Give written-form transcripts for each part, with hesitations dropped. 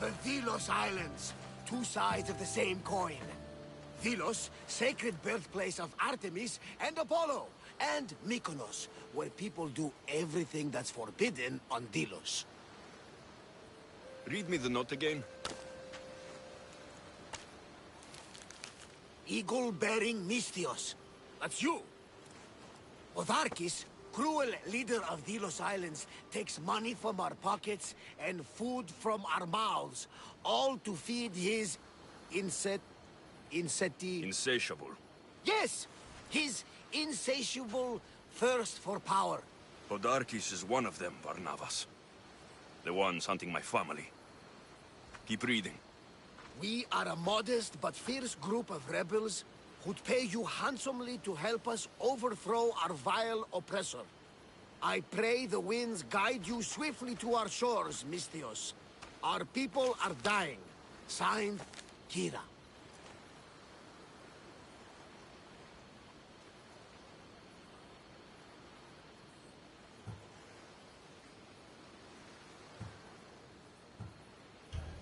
The Delos Islands. Two sides of the same coin. Delos, sacred birthplace of Artemis and Apollo. And Mykonos, where people do everything that's forbidden on Delos. Read me the note again. Eagle-bearing Mystios. That's you. Otharkis, cruel leader of Delos Islands, takes money from our pockets and food from our mouths, all to feed his Insatiable. Yes! His insatiable thirst for power. Podarkis is one of them, Varnavas. The ones hunting my family. Keep reading. We are a modest but fierce group of rebels who'd pay you handsomely to help us overthrow our vile oppressor. I pray the winds guide you swiftly to our shores, Mystios. Our people are dying. Signed, Kira.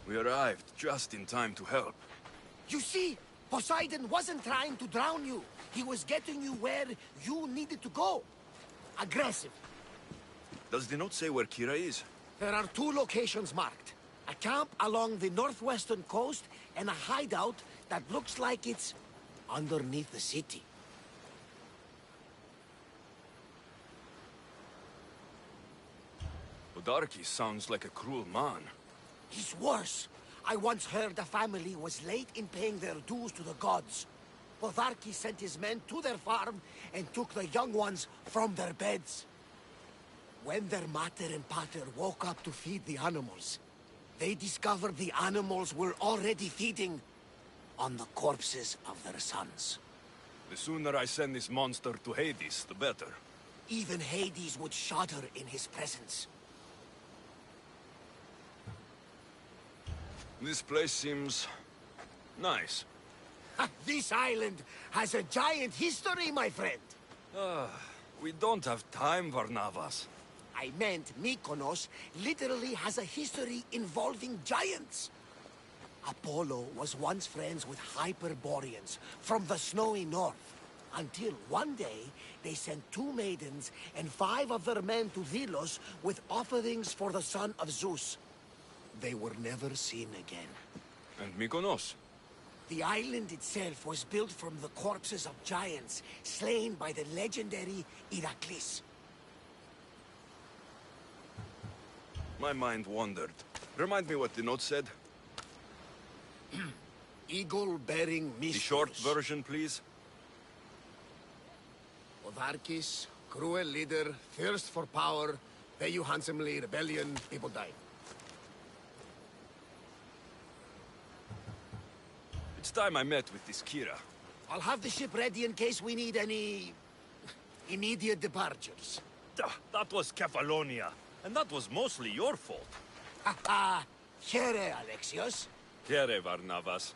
We arrived just in time to help. You see, Poseidon wasn't trying to drown you. He was getting you where you needed to go. Aggressive. Does the note say where Kira is? There are two locations marked. A camp along the northwestern coast and a hideout that looks like it's underneath the city. Podarkis sounds like a cruel man. He's worse. I once heard the family was late in paying their dues to the gods. Potharki sent his men to their farm and took the young ones from their beds. When their mater and pater woke up to feed the animals, they discovered the animals were already feeding on the corpses of their sons. The sooner I send this monster to Hades, the better. Even Hades would shudder in his presence. This place seems nice. This island has a giant history, my friend. We don't have time, Varnavas. I meant Mykonos literally has a history involving giants. Apollo was once friends with Hyperboreans from the snowy north. Until one day, they sent 2 maidens and 5 of their men to Delos with offerings for the son of Zeus. They were never seen again. And Mykonos? The island itself was built from the corpses of giants slain by the legendary Heracles. My mind wandered. Remind me what the note said. Eagle-bearing Mystios. The short version, please. Otharkis, cruel leader, thirst for power, pay you handsomely, rebellion, people die. It's time I met with this Kira. I'll have the ship ready in case we need any immediate departures. That was Kefalonia, and that was mostly your fault. Ha ha! Here, Alexios. Here, Varnavas.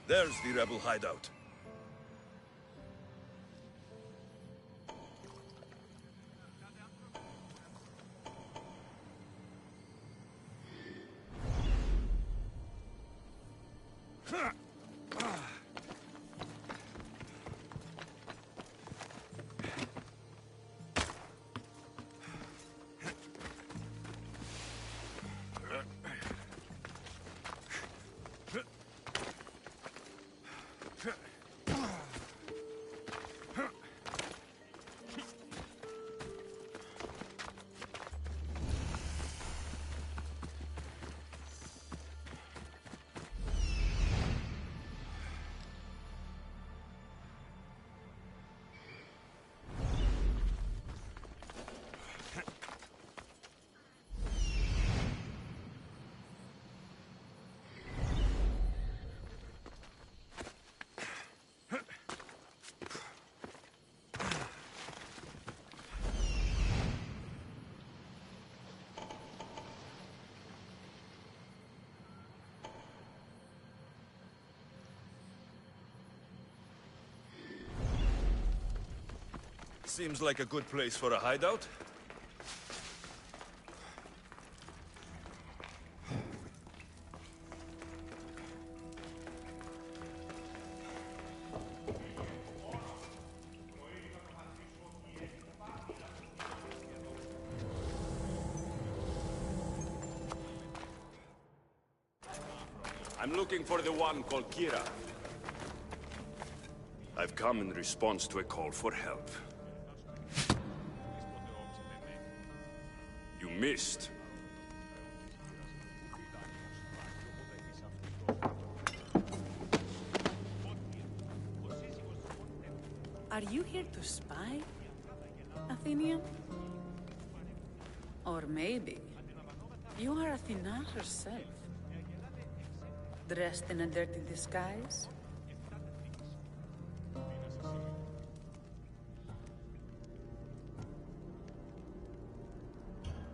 There's the rebel hideout. Seems like a good place for a hideout. I'm looking for the one called Kira. I've come in response to a call for help. You missed. Are you here to spy, Athenian? Or maybe you are Athena herself, dressed in a dirty disguise?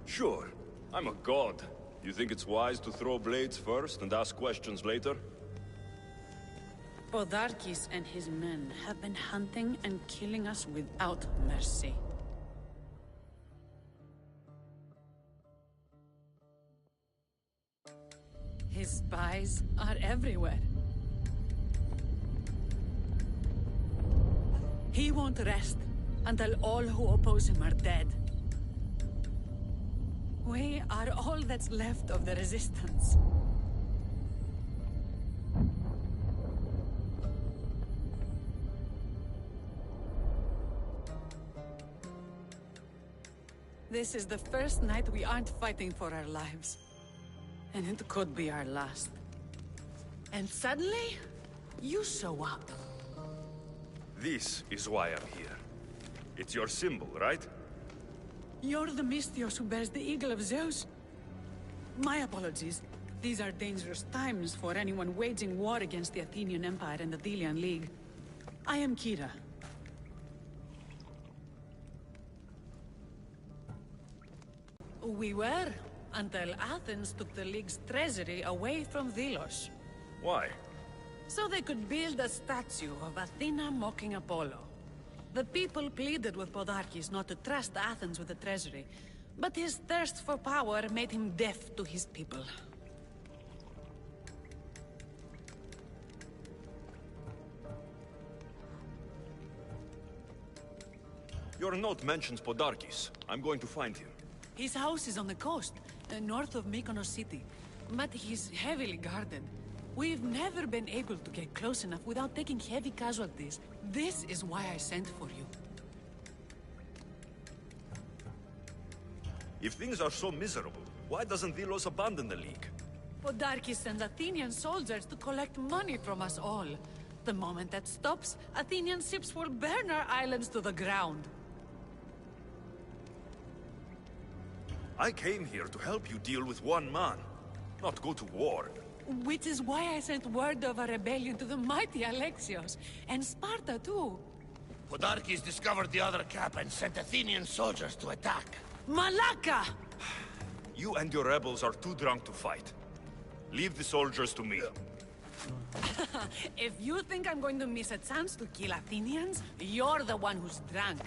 Sure. I'm a god. You think it's wise to throw blades first and ask questions later? Podarkes and his men have been hunting and killing us without mercy. His spies are everywhere. He won't rest until all who oppose him are dead. We are all that's left of the resistance. This is the first night we aren't fighting for our lives. And it could be our last. And suddenly, you show up. This is why I'm here. It's your symbol, right? You're the Mystios who bears the eagle of Zeus? My apologies. These are dangerous times for anyone waging war against the Athenian Empire and the Delian League. I am Kira. We were, until Athens took the League's treasury away from Delos. Why? So they could build a statue of Athena mocking Apollo. The people pleaded with Podarkes not to trust Athens with the treasury, but his thirst for power made him deaf to his people. Your note mentions Podarkes. I'm going to find him. His house is on the coast, north of Mykonos city, but he's heavily guarded. We've never been able to get close enough without taking heavy casualties. This is why I sent for you. If things are so miserable, why doesn't Delos abandon the League? Podarkes sends Athenian soldiers to collect money from us all. The moment that stops, Athenian ships will burn our islands to the ground. I came here to help you deal with one man, not go to war. Which is why I sent word of a rebellion to the mighty Alexios, and Sparta too. Podarkes discovered the other cap and sent Athenian soldiers to attack. Malaka! You and your rebels are too drunk to fight. Leave the soldiers to me. If you think I'm going to miss a chance to kill Athenians, you're the one who's drunk.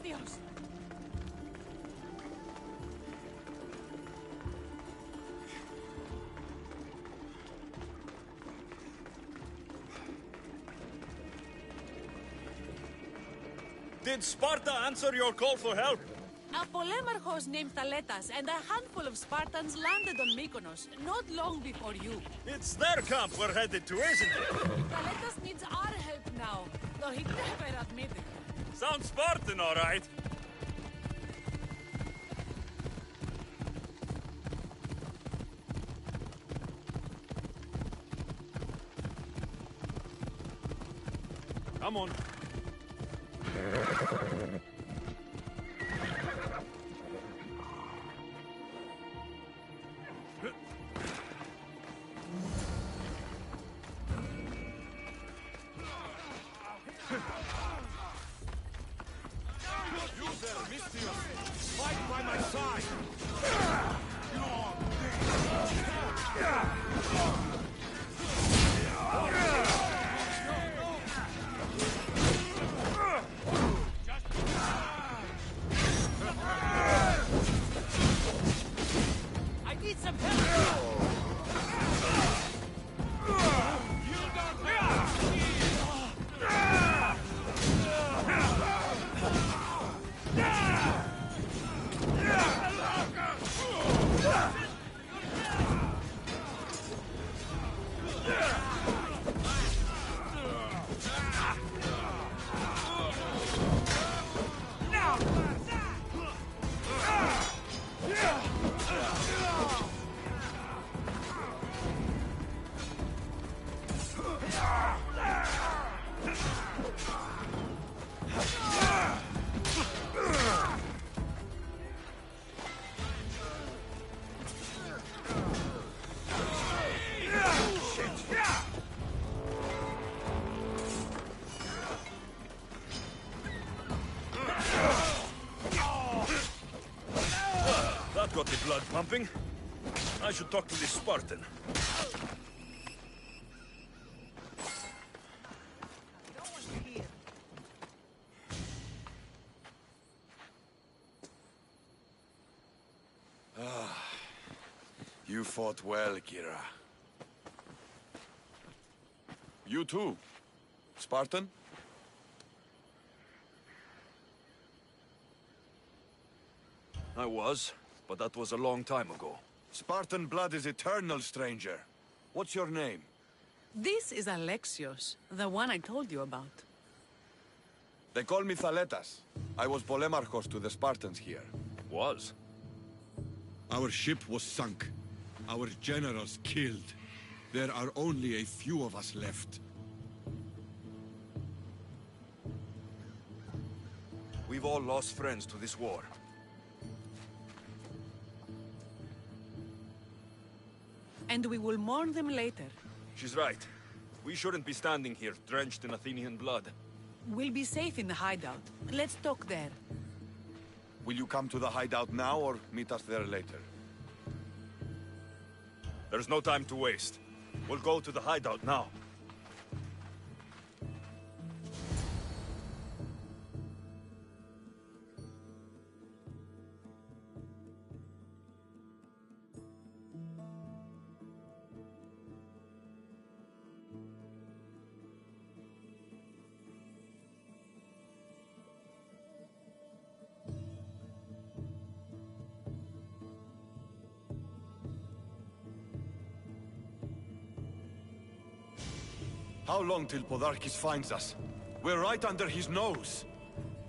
Misthios! Did Sparta answer your call for help? A polemarchos named Thaletas and a handful of Spartans landed on Mykonos, not long before you. It's their camp we're headed to, isn't it? Thaletas needs our help now, though he'd never admit it. Sounds Spartan, all right. Come on. You there, Misthios! Fight by my side! I need some help! That got the blood pumping. I should talk to this Spartan. You fought well, Kira. You too, Spartan? I was, but that was a long time ago. Spartan blood is eternal, stranger. What's your name? This is Alexios, the one I told you about. They call me Thaletas. I was polemarchos to the Spartans here. Was? Our ship was sunk. Our generals killed. There are only a few of us left. We've all lost friends to this war. And we will mourn them later. She's right. We shouldn't be standing here, drenched in Athenian blood. We'll be safe in the hideout. Let's talk there. Will you come to the hideout now or meet us there later? There's no time to waste. We'll go to the hideout now. How long till Podarkis finds us? We're right under his nose.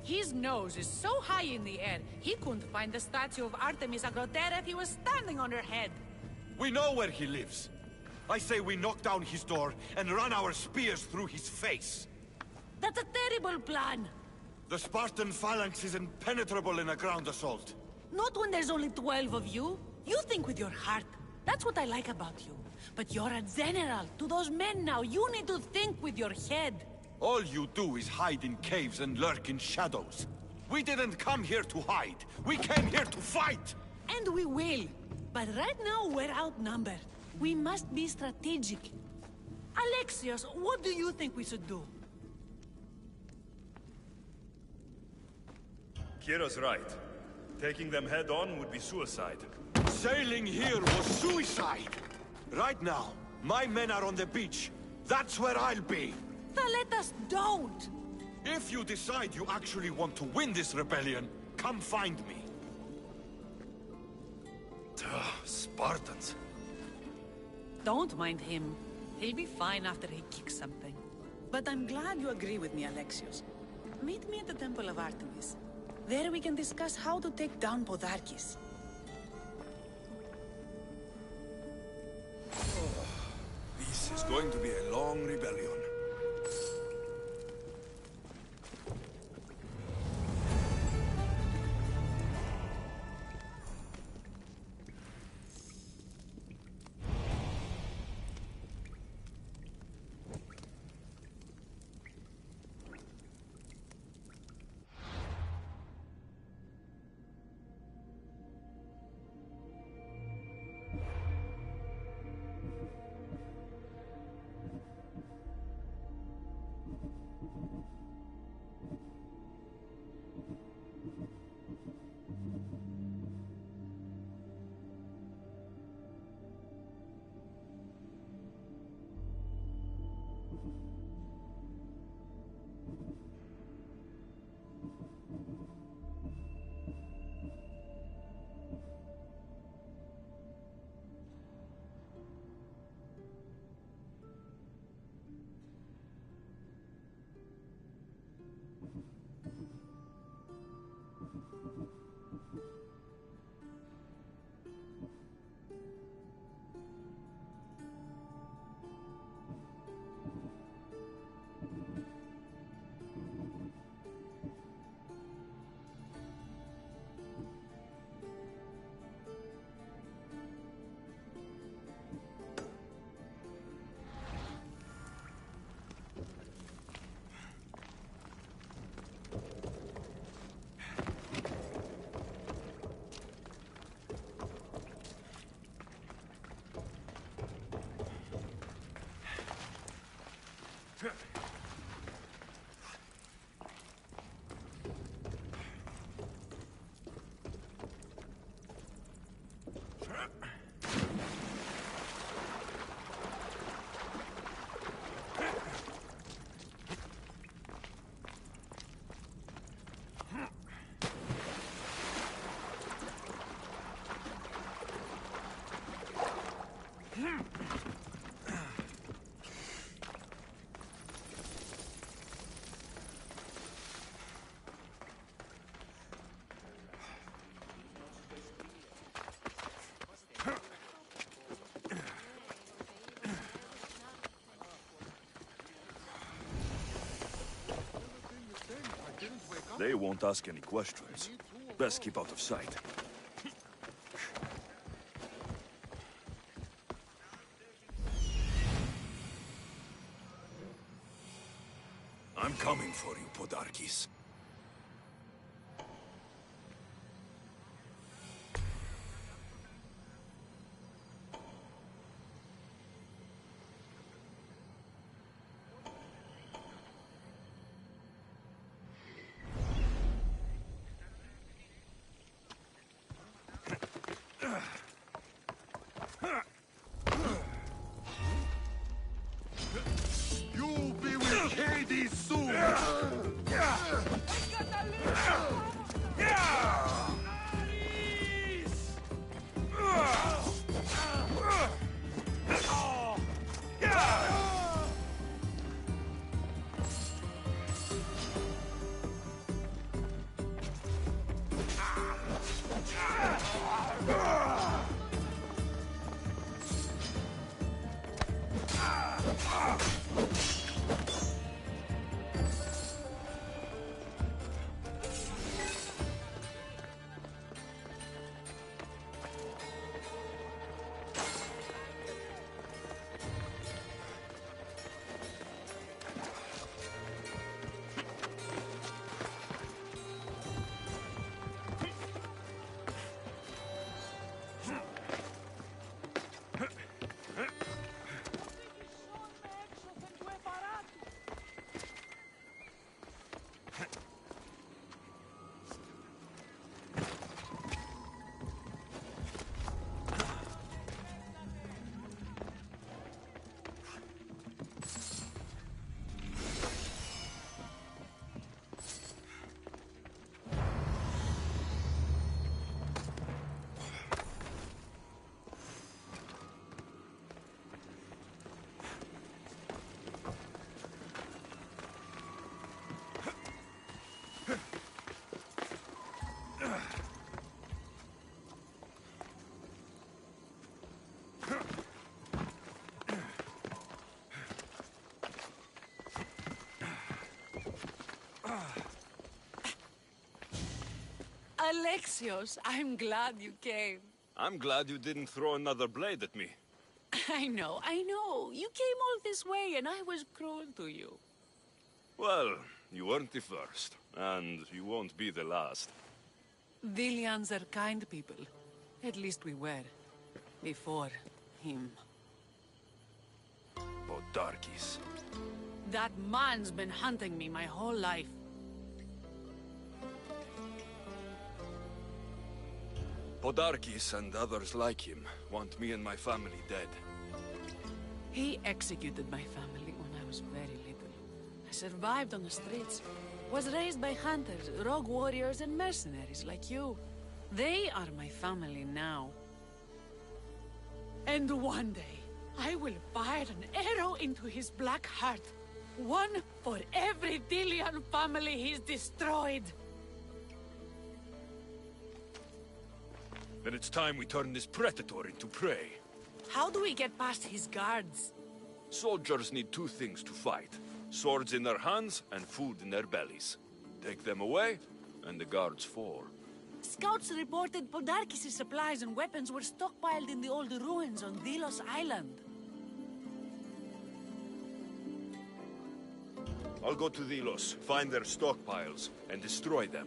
His nose is so high in the air, he couldn't find the statue of Artemis Agrotera if he was standing on her head. We know where he lives. I say we knock down his door and run our spears through his face. That's a terrible plan. The Spartan phalanx is impenetrable in a ground assault. Not when there's only 12 of you. You think with your heart. That's what I like about you. But you're a general. To those men now, you need to think with your head. All you do is hide in caves and lurk in shadows. We didn't come here to hide. We came here to fight! And we will. But right now, we're outnumbered. We must be strategic. Alexios, what do you think we should do? Kira's right. Taking them head-on would be suicide. Sailing here was suicide! Right now, my men are on the beach. That's where I'll be! Then let us don't! If you decide you actually want to win this rebellion, come find me. Spartans. Don't mind him. He'll be fine after he kicks something. But I'm glad you agree with me, Alexios. Meet me at the Temple of Artemis. There we can discuss how to take down Podarkis. This is going to be a long rebellion. They won't ask any questions. Best keep out of sight. I'm coming for you, Podarkis. You'll be with Hades soon! Alexios, I'm glad you came. I'm glad you didn't throw another blade at me. I know. You came all this way and I was cruel to you. Well, you weren't the first, and you won't be the last. Vilians are kind people. At least we were. Before him. Podarkis. That man's been hunting me my whole life. Podarkis and others like him want me and my family dead. He executed my family when I was very little. I survived on the streets. Was raised by hunters, rogue warriors, and mercenaries like you. They are my family now. And one day, I will fire an arrow into his black heart. One for every Delian family he's destroyed. Then it's time we turn this predator into prey. How do we get past his guards? Soldiers need two things to fight. Swords in their hands and food in their bellies. Take them away, and the guards fall. Scouts reported Podarkis' supplies and weapons were stockpiled in the old ruins on Delos Island. I'll go to Delos, find their stockpiles, and destroy them.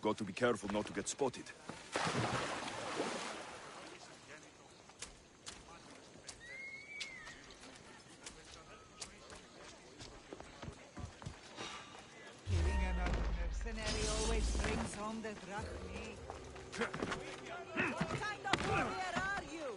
Got to be careful not to get spotted. Killing another mercenary always brings home the drachmae. What kind of warrior are you?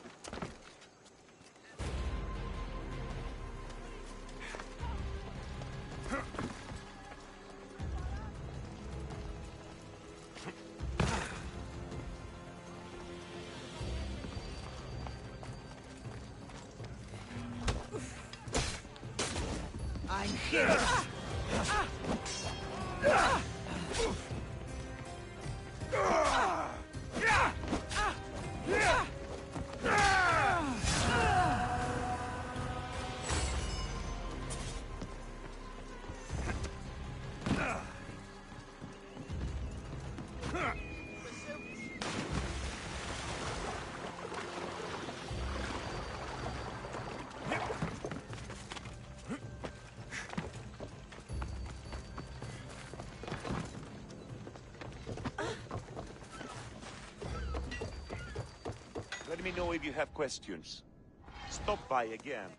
I'm here. Let me know if you have questions. Stop by again.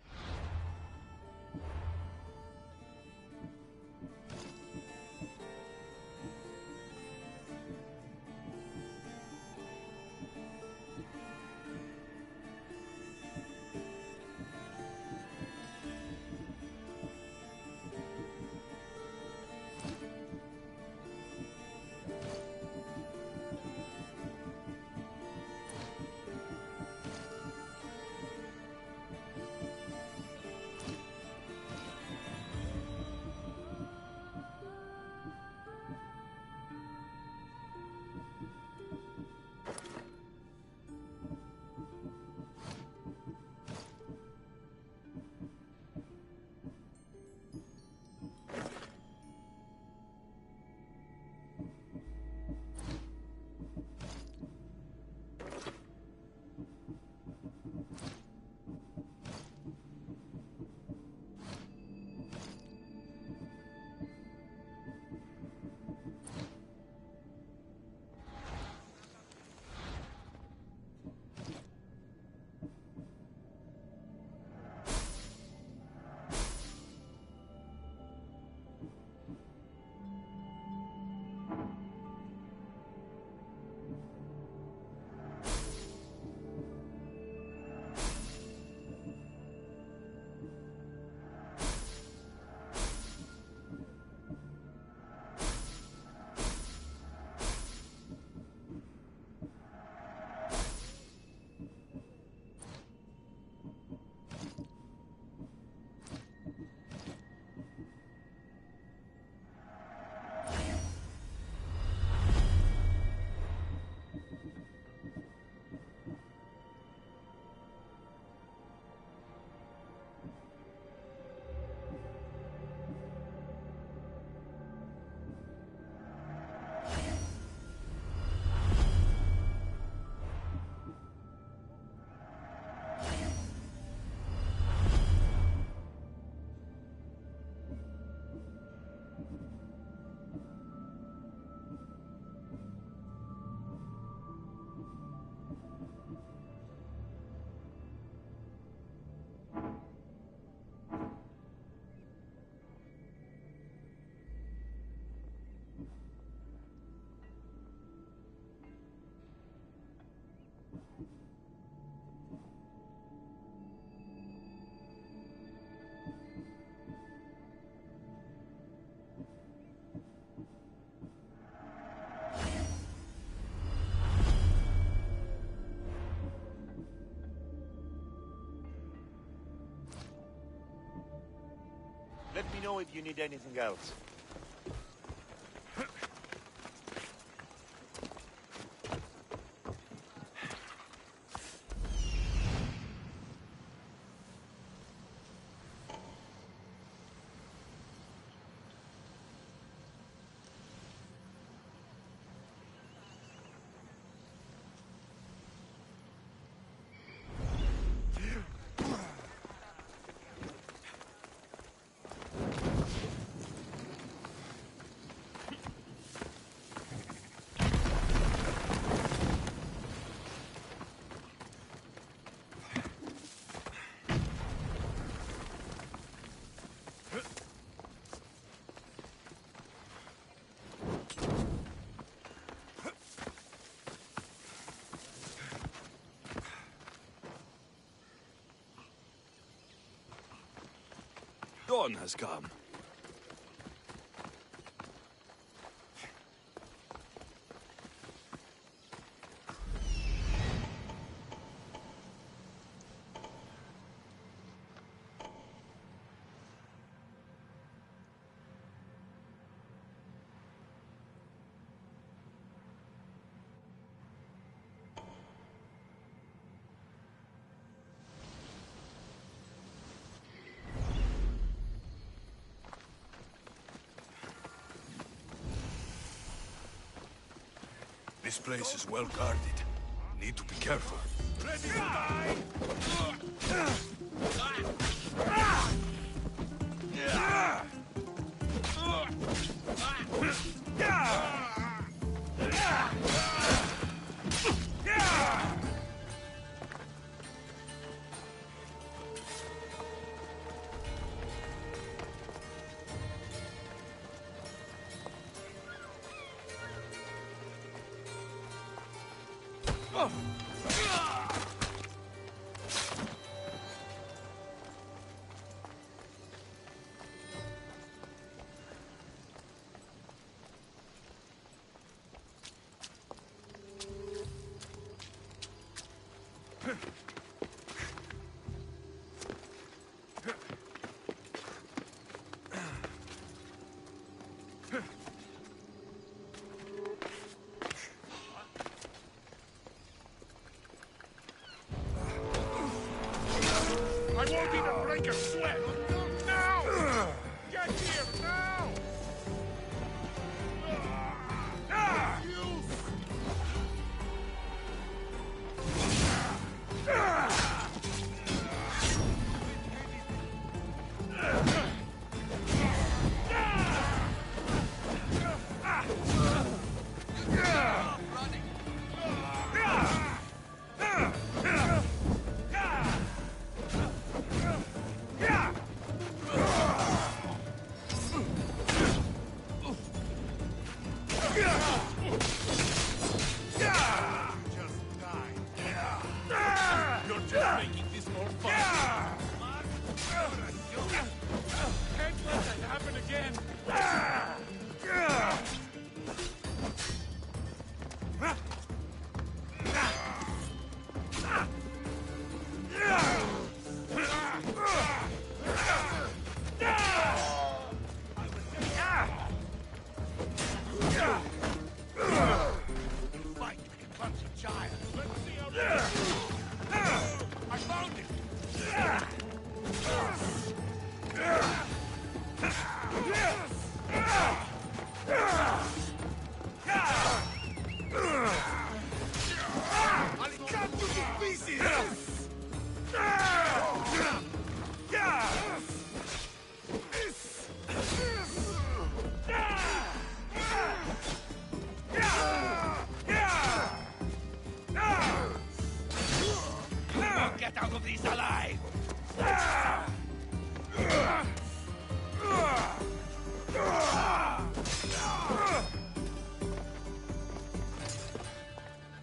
Let me know if you need anything else. Dawn has come. This place is well guarded. Need to be careful. Ready to die! I won't even break a sweat! Now! Get here, now!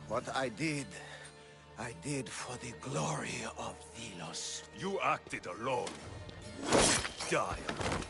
What I did for the glory of Delos. You acted alone. Die alone.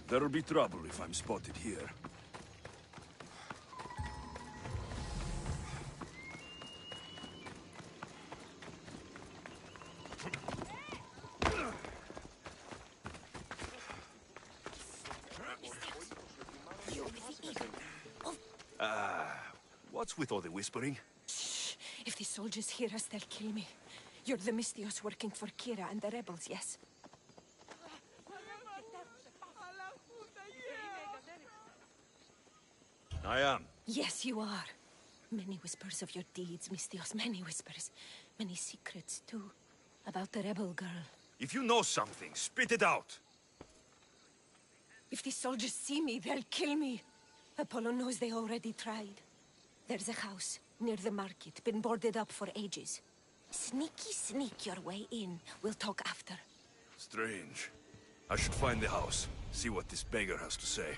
There'll be trouble if I'm spotted here. What's with all the whispering? Shh! If the soldiers hear us, they'll kill me. You're the Mystios working for Kira and the rebels, yes? I am. Yes, you are. Many whispers of your deeds, Mystios, many whispers. Many secrets, too. About the rebel girl. If you know something, spit it out! If the soldiers see me, they'll kill me. Apollo knows they already tried. There's a house, near the market, been boarded up for ages. Sneak your way in. We'll talk after. Strange. I should find the house, see what this beggar has to say.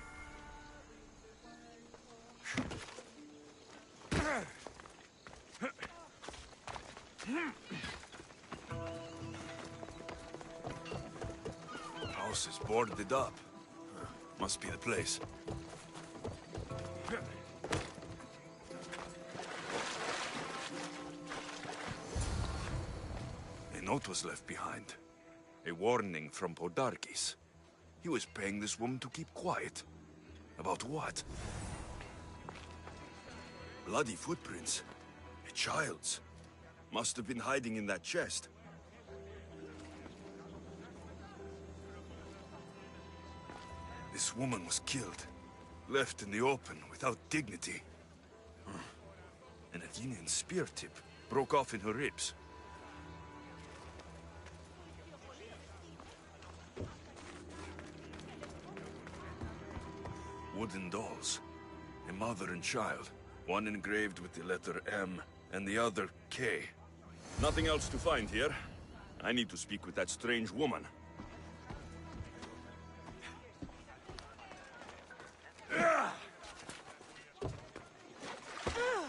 House is boarded up. Must be the place. A note was left behind. A warning from Podarkis. He was paying this woman to keep quiet. About what? Bloody footprints. A child's. Must have been hiding in that chest. This woman was killed. Left in the open, without dignity. An Athenian spear tip broke off in her ribs. Wooden dolls. A mother and child. One engraved with the letter M, and the other K. Nothing else to find here. I need to speak with that strange woman.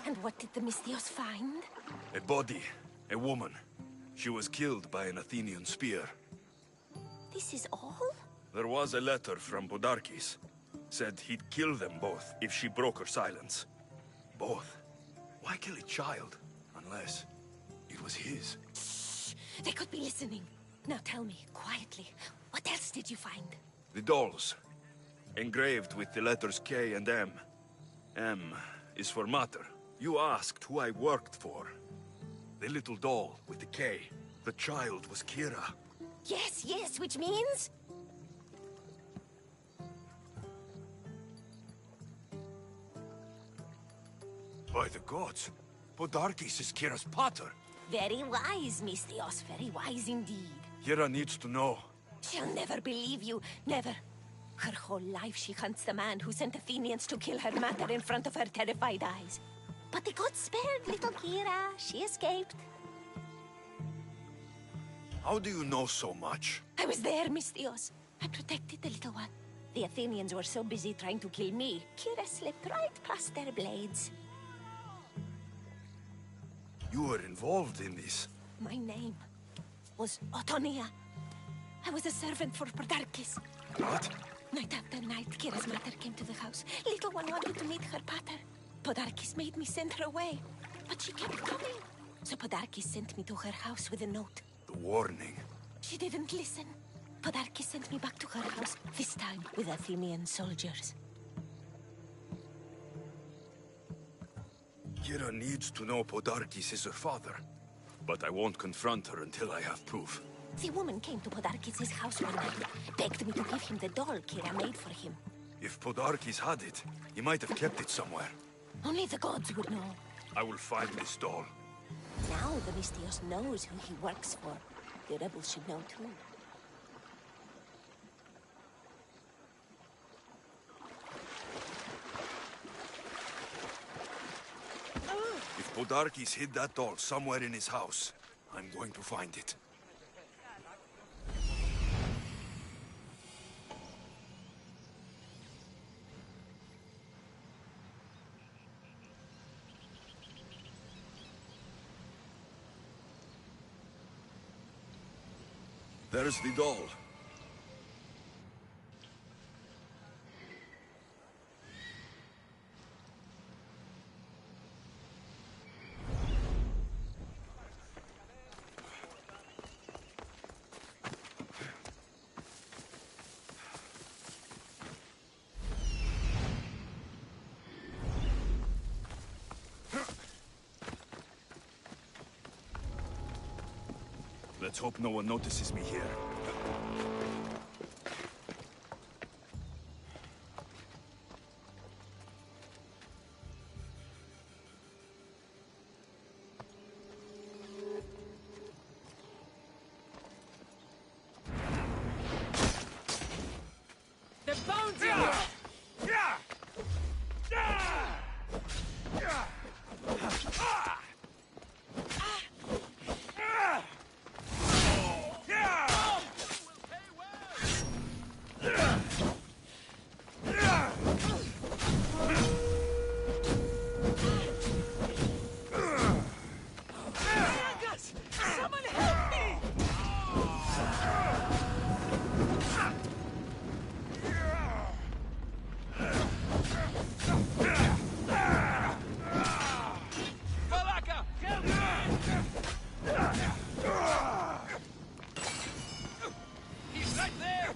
And what did the Mystios find? A body. A woman. She was killed by an Athenian spear. This is all? There was a letter from Podarkis. Said he'd kill them both if she broke her silence. Both? Why kill a child? Unless it was his. Shh! They could be listening. Now tell me, quietly, what else did you find? The dolls. Engraved with the letters K and M. M is for mater. You asked who I worked for. The little doll with the K. The child was Kira. Yes, which means? By the gods, Podarkis is Kira's pater. Very wise, Mystios, very wise indeed. Kira needs to know. She'll never believe you, never. Her whole life she hunts the man who sent Athenians to kill her mater in front of her terrified eyes. But the gods spared little Kira. She escaped. How do you know so much? I was there, Mystios. I protected the little one. The Athenians were so busy trying to kill me, Kira slipped right past their blades. You were involved in this. My name was Otonia. I was a servant for Podarkis. What? Night after night, Kira's mother came to the house. Little one wanted to meet her pater. Podarkis made me send her away, but she kept coming. So Podarkis sent me to her house with a note. The warning. She didn't listen. Podarkis sent me back to her house, this time with Athenian soldiers. Kira needs to know Podarkis is her father. But I won't confront her until I have proof. The woman came to Podarkis' house one night, begged me to give him the doll Kira made for him. If Podarkis had it, he might have kept it somewhere. Only the gods would know. I will find this doll. Now the Mystios knows who he works for. The rebels should know too. If Podarkis hid that doll somewhere in his house, I'm going to find it. There's the doll. Let's hope no one notices me here. The bones in you! Someone help me! Malaka, help me! He's right there!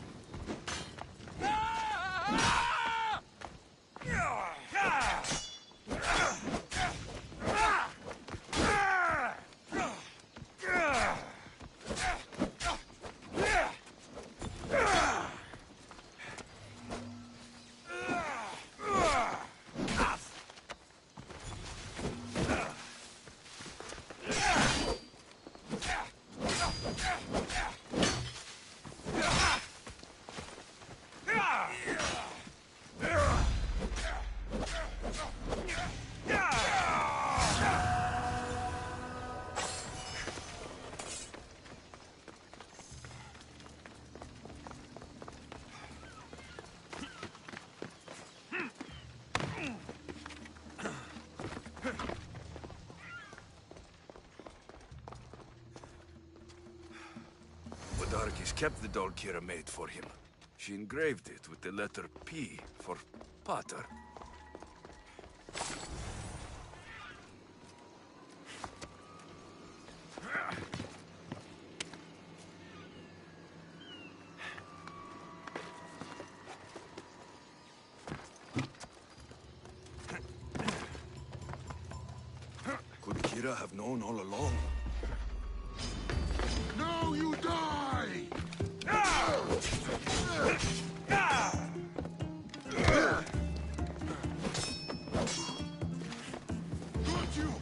Darkis kept the doll Kira made for him. She engraved it with the letter P for Pater. Could Kira have known all along? Now you die! Got you!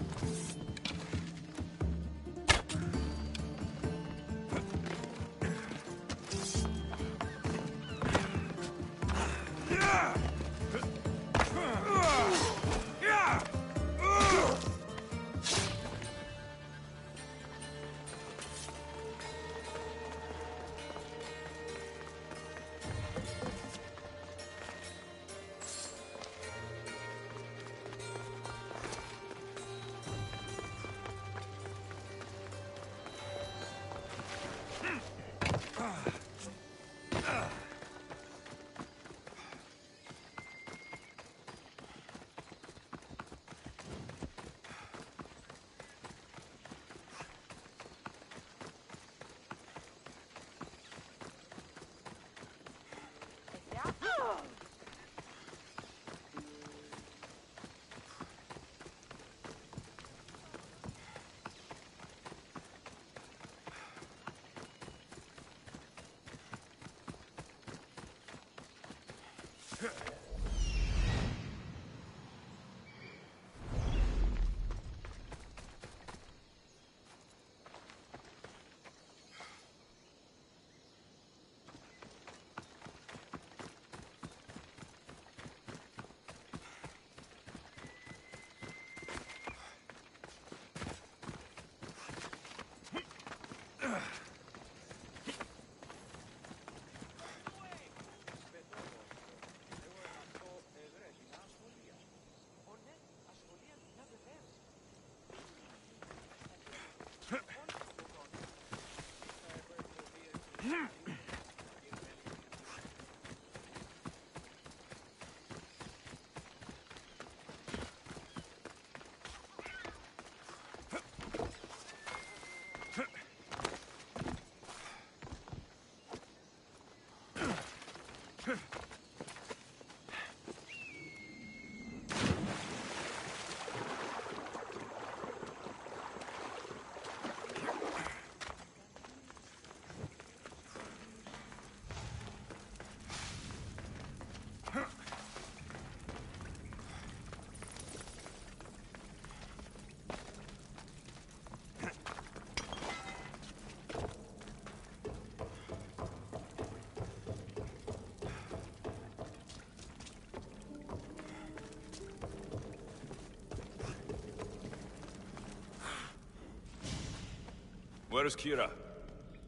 Where's Kira?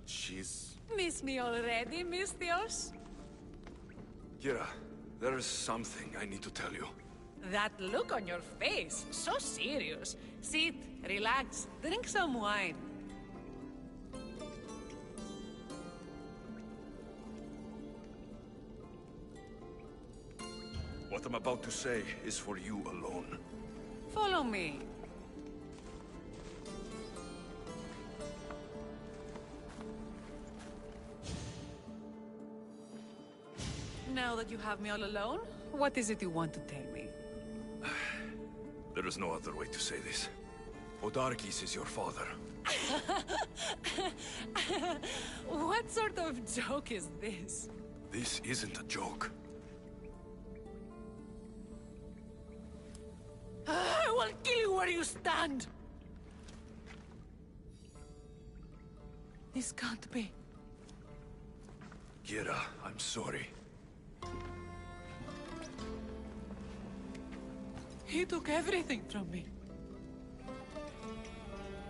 She's... Miss me already, Mistios? Kira, there is something I need to tell you. That look on your face, so serious. Sit, relax, drink some wine. What I'm about to say is for you alone. Follow me. Now that you have me all alone, what is it you want to tell me? There is no other way to say this. Podarkes is your father. What sort of joke is this? This isn't a joke. I will kill you where you stand! This can't be. Kira, I'm sorry. He took everything from me.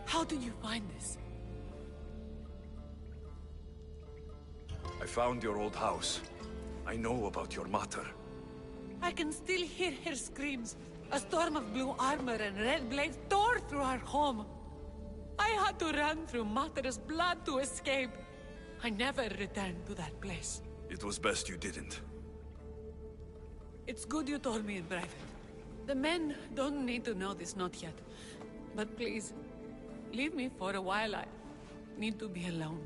How did you find this? I found your old house. I know about your mater. I can still hear her screams. A storm of blue armor and red blades tore through our home. I had to run through Mater's blood to escape. I never returned to that place. It was best you didn't. It's good you told me in private. The men don't need to know this, not yet. But please, leave me for a while. I need to be alone.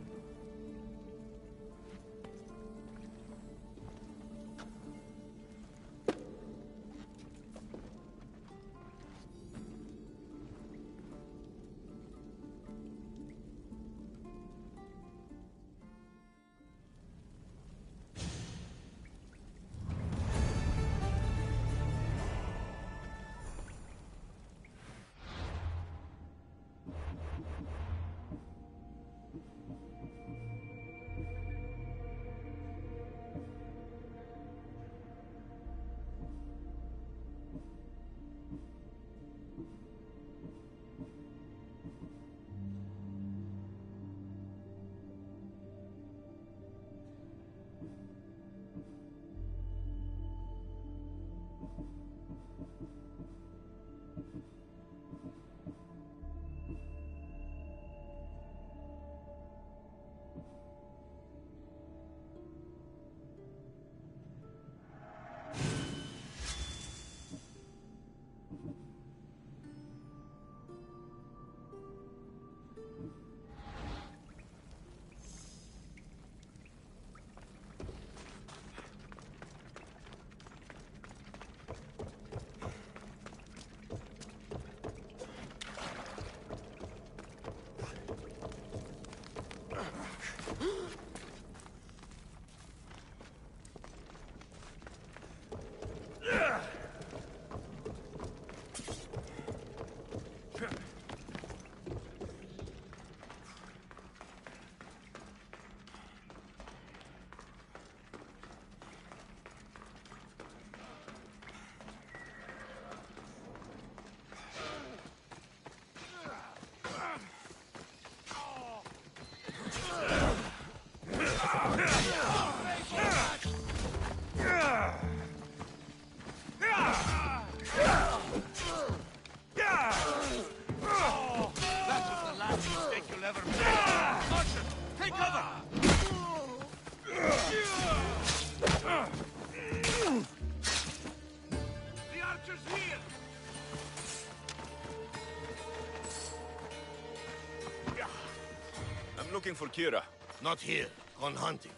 Looking for Kira. Not here. Gone hunting.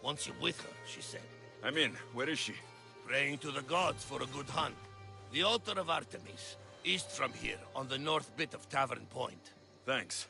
Wants you with her, she said. I'm in. Where is she? Praying to the gods for a good hunt. The altar of Artemis, east from here, on the north bit of Tavern Point. Thanks.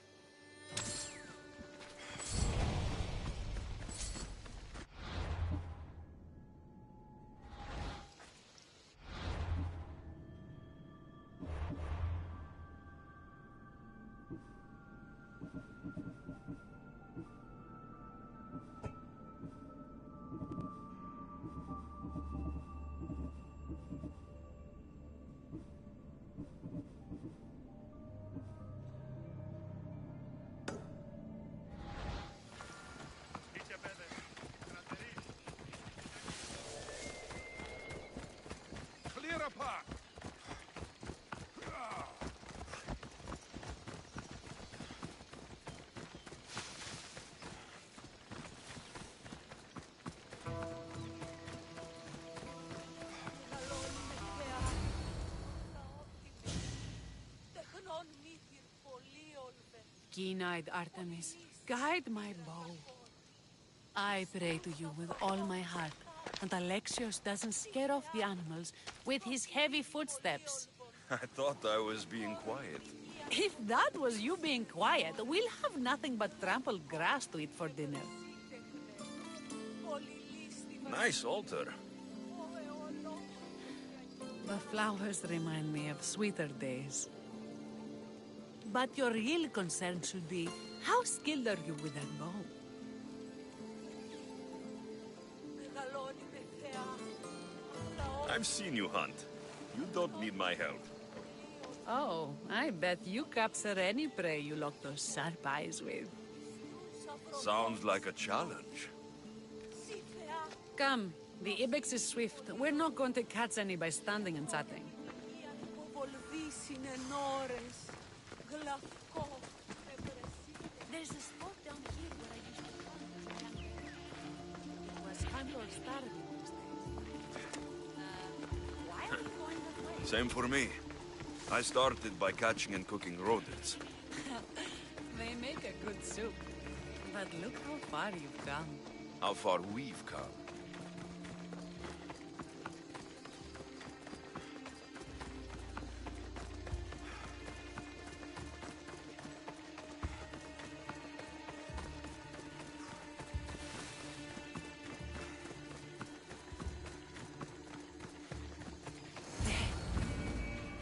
Keen-eyed Artemis, guide my bow. I pray to you with all my heart, and Alexios doesn't scare off the animals with his heavy footsteps. I thought I was being quiet. If that was you being quiet, we'll have nothing but trampled grass to eat for dinner. Nice altar. The flowers remind me of sweeter days. But your real concern should be, how skilled are you with that bow? I've seen you hunt. You don't need my help. Oh, I bet you capture any prey you lock those sharp eyes with. Sounds like a challenge. Come, the Ibex is swift. We're not going to catch any by standing and chatting. There's a spot down here where I used to hunt. It was Hunter started in those days. Why are you going that way? Same for me. I started by catching and cooking rodents. They make a good soup. But look how far you've come. How far we've come.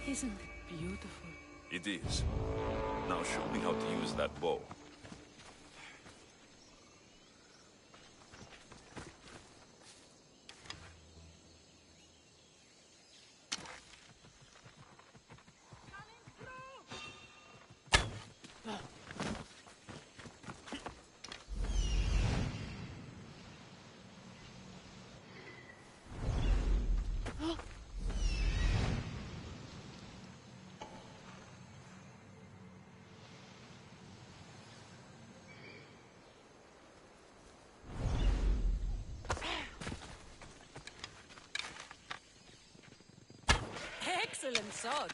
Isn't it beautiful? It is. Now show me how to use that bow. Excellent shot.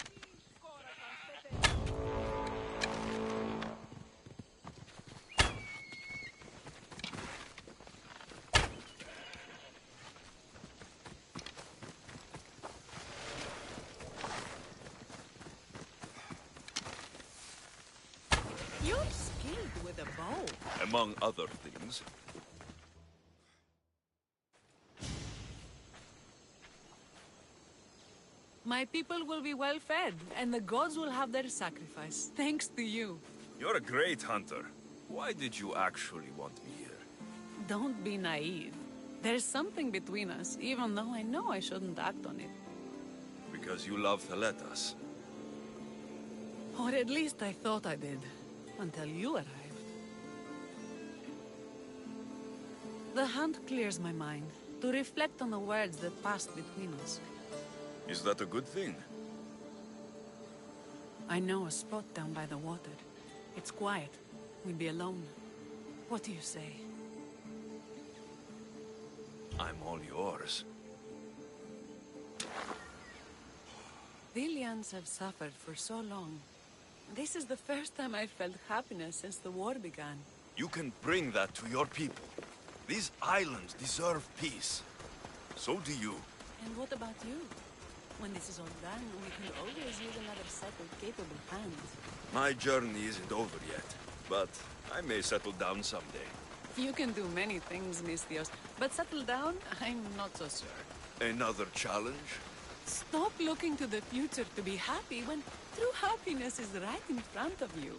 You're skilled with a bow. Among other things. My people will be well fed, and the gods will have their sacrifice, thanks to you. You're a great hunter. Why did you actually want me here? Don't be naive. There's something between us, even though I know I shouldn't act on it. Because you love Theletas. Or at least I thought I did, until you arrived. The hunt clears my mind, to reflect on the words that passed between us. Is that a good thing? I know a spot down by the water. It's quiet. We'd be alone. What do you say? I'm all yours. Villians have suffered for so long. This is the first time I've felt happiness since the war began. You can bring that to your people. These islands deserve peace. So do you. And what about you? When this is all done, we can always use another set of capable hands. My journey isn't over yet, but I may settle down someday. You can do many things, Misthios, but settle down, I'm not so sure. Another challenge? Stop looking to the future to be happy when true happiness is right in front of you.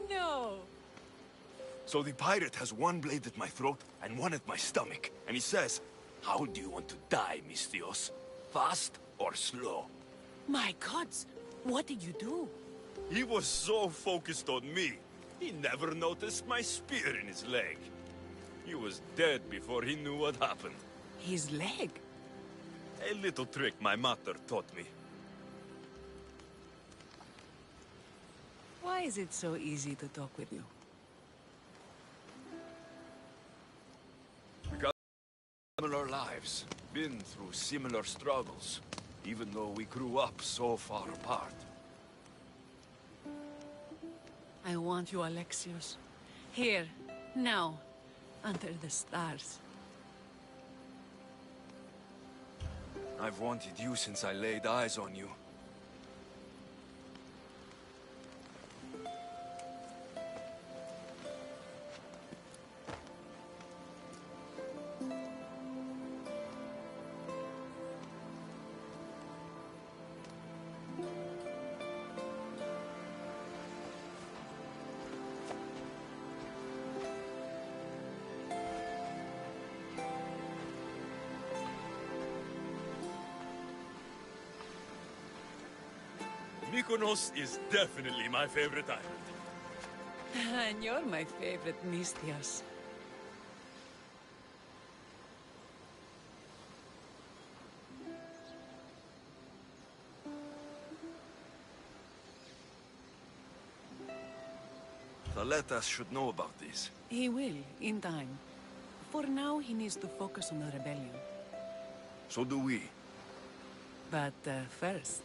No. So the pirate has one blade at my throat and one at my stomach, and he says, "How do you want to die, Misthios? Fast or slow?" My gods, what did you do? He was so focused on me, he never noticed my spear in his leg. He was dead before he knew what happened. His leg? A little trick my mother taught me. Why is it so easy to talk with you? Similar lives, been through similar struggles, even though we grew up so far apart. I want you, Alexios. Here, now, under the stars. I've wanted you since I laid eyes on you. Mykonos is definitely my favorite island. And you're my favorite, Mystios. Thaletas should know about this. He will, in time. For now, he needs to focus on the rebellion. So do we. But first...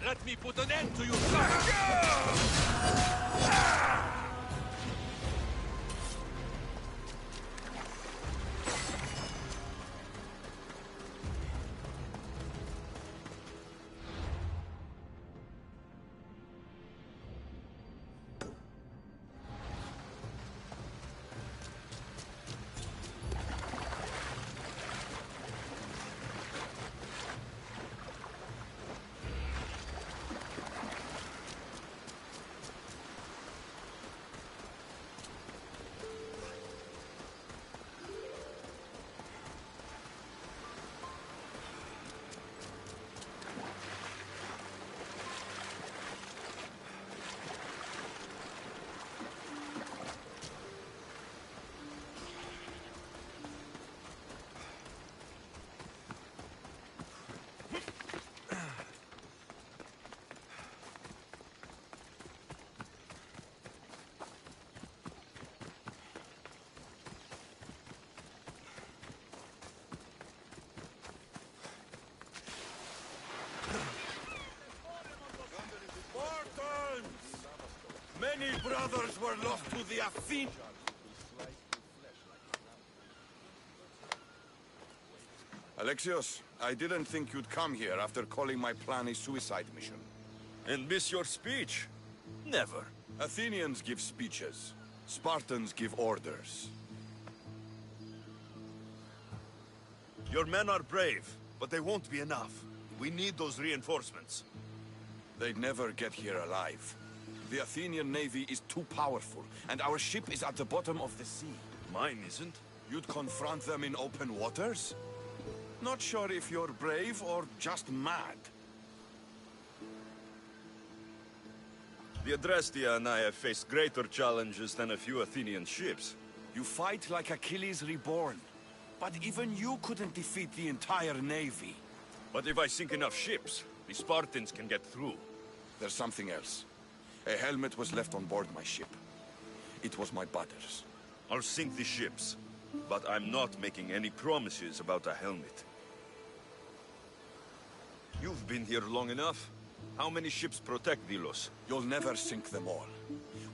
Let me put an end to you! Many brothers were lost to the Athenians. Alexios, I didn't think you'd come here after calling my plan a suicide mission. And miss your speech? Never. Athenians give speeches. Spartans give orders. Your men are brave, but they won't be enough. We need those reinforcements. They'd never get here alive. The Athenian navy is too powerful, and our ship is at the bottom of the sea. Mine isn't. You'd confront them in open waters? Not sure if you're brave or just mad. The Adrestia and I have faced greater challenges than a few Athenian ships. You fight like Achilles reborn. But even you couldn't defeat the entire navy. But if I sink enough ships, the Spartans can get through. There's something else. A helmet was left on board my ship. It was my brother's. I'll sink the ships, but I'm not making any promises about a helmet. You've been here long enough. How many ships protect Delos? You'll never sink them all.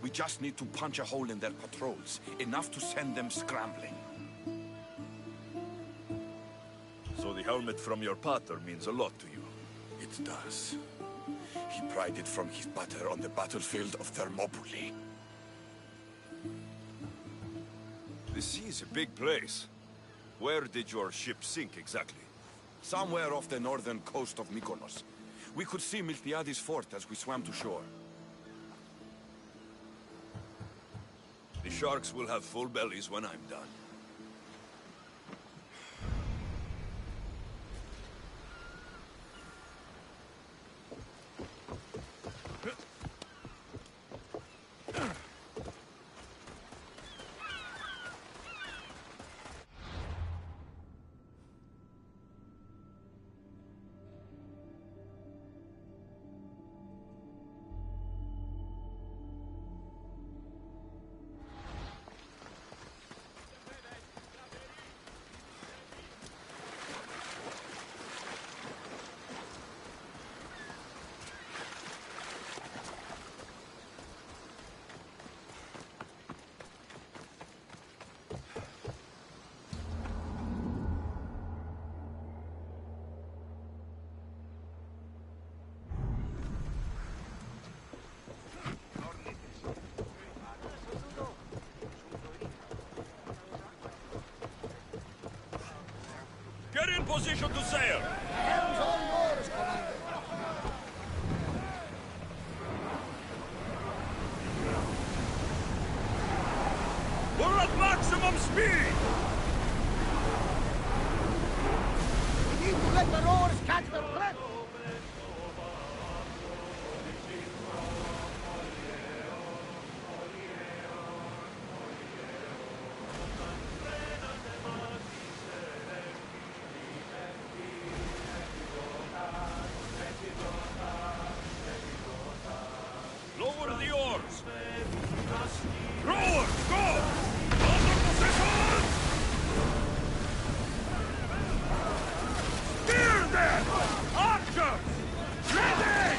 We just need to punch a hole in their patrols, enough to send them scrambling. So the helmet from your pater means a lot to you. It does. He pried it from his pater on the battlefield of Thermopylae. The sea's a big place. Where did your ship sink exactly? Somewhere off the northern coast of Mykonos. We could see Miltiades fort as we swam to shore. The sharks will have full bellies when I'm done. Get in position to sail! Hands all yours, Commander. We're at maximum speed! We need to let the rowers catch their breath. Lower the oars! Rowers, go! Under position! Steer them! Archers! Ready!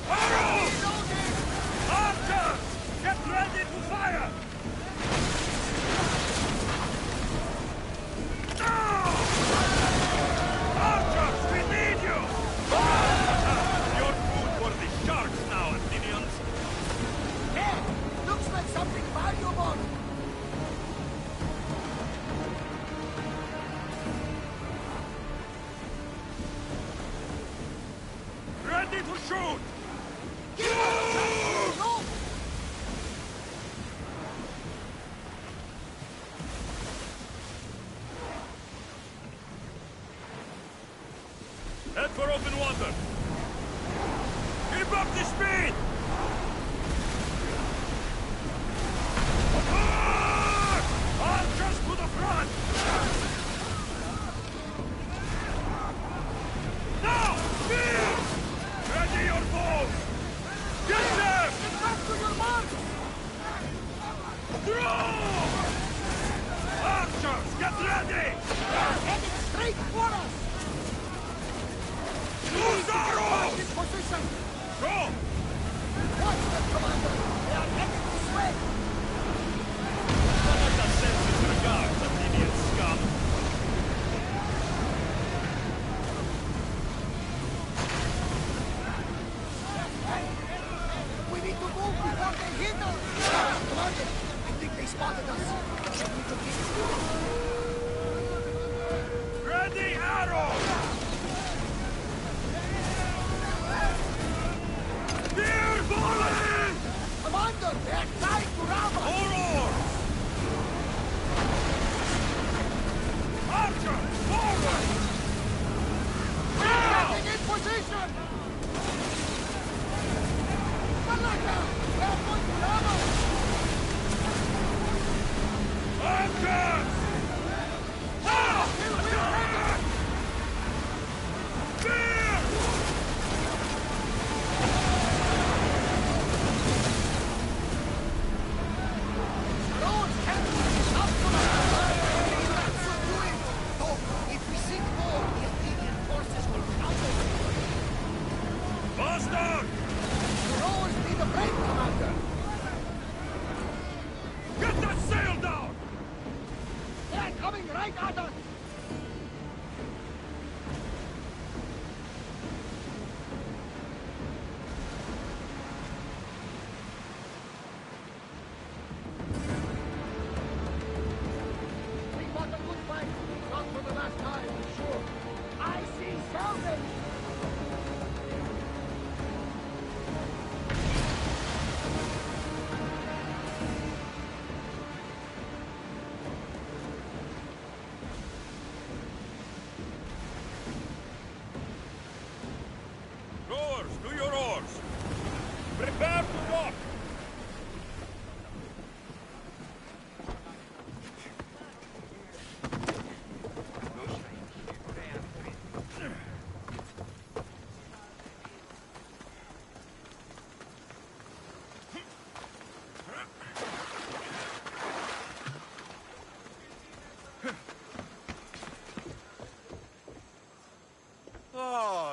Arrows! Archers! Get ready to fire! Now! Archers, we need you! You're food for the sharks now, Athenians! Hey, looks like something valuable. Ready to shoot! No! Head for open water! Keep up the speed! Archers to the front! Now! Spear! Ready your bows! Get them! Get back to your mark! Throw! Archers, get ready! They are headed straight for us! Use arrows! In position! Go! Watch them, Commander! They are headed this way! Let the senses regard, Athenian scum! We need to move before they hit us! Commander, I think they spotted us. We need to keep Ready, arrows! Spear volley! Commander, they are tied to Rama! More oars! Archer, forward! Now! Getting in position! Malaka! They are going to Rama!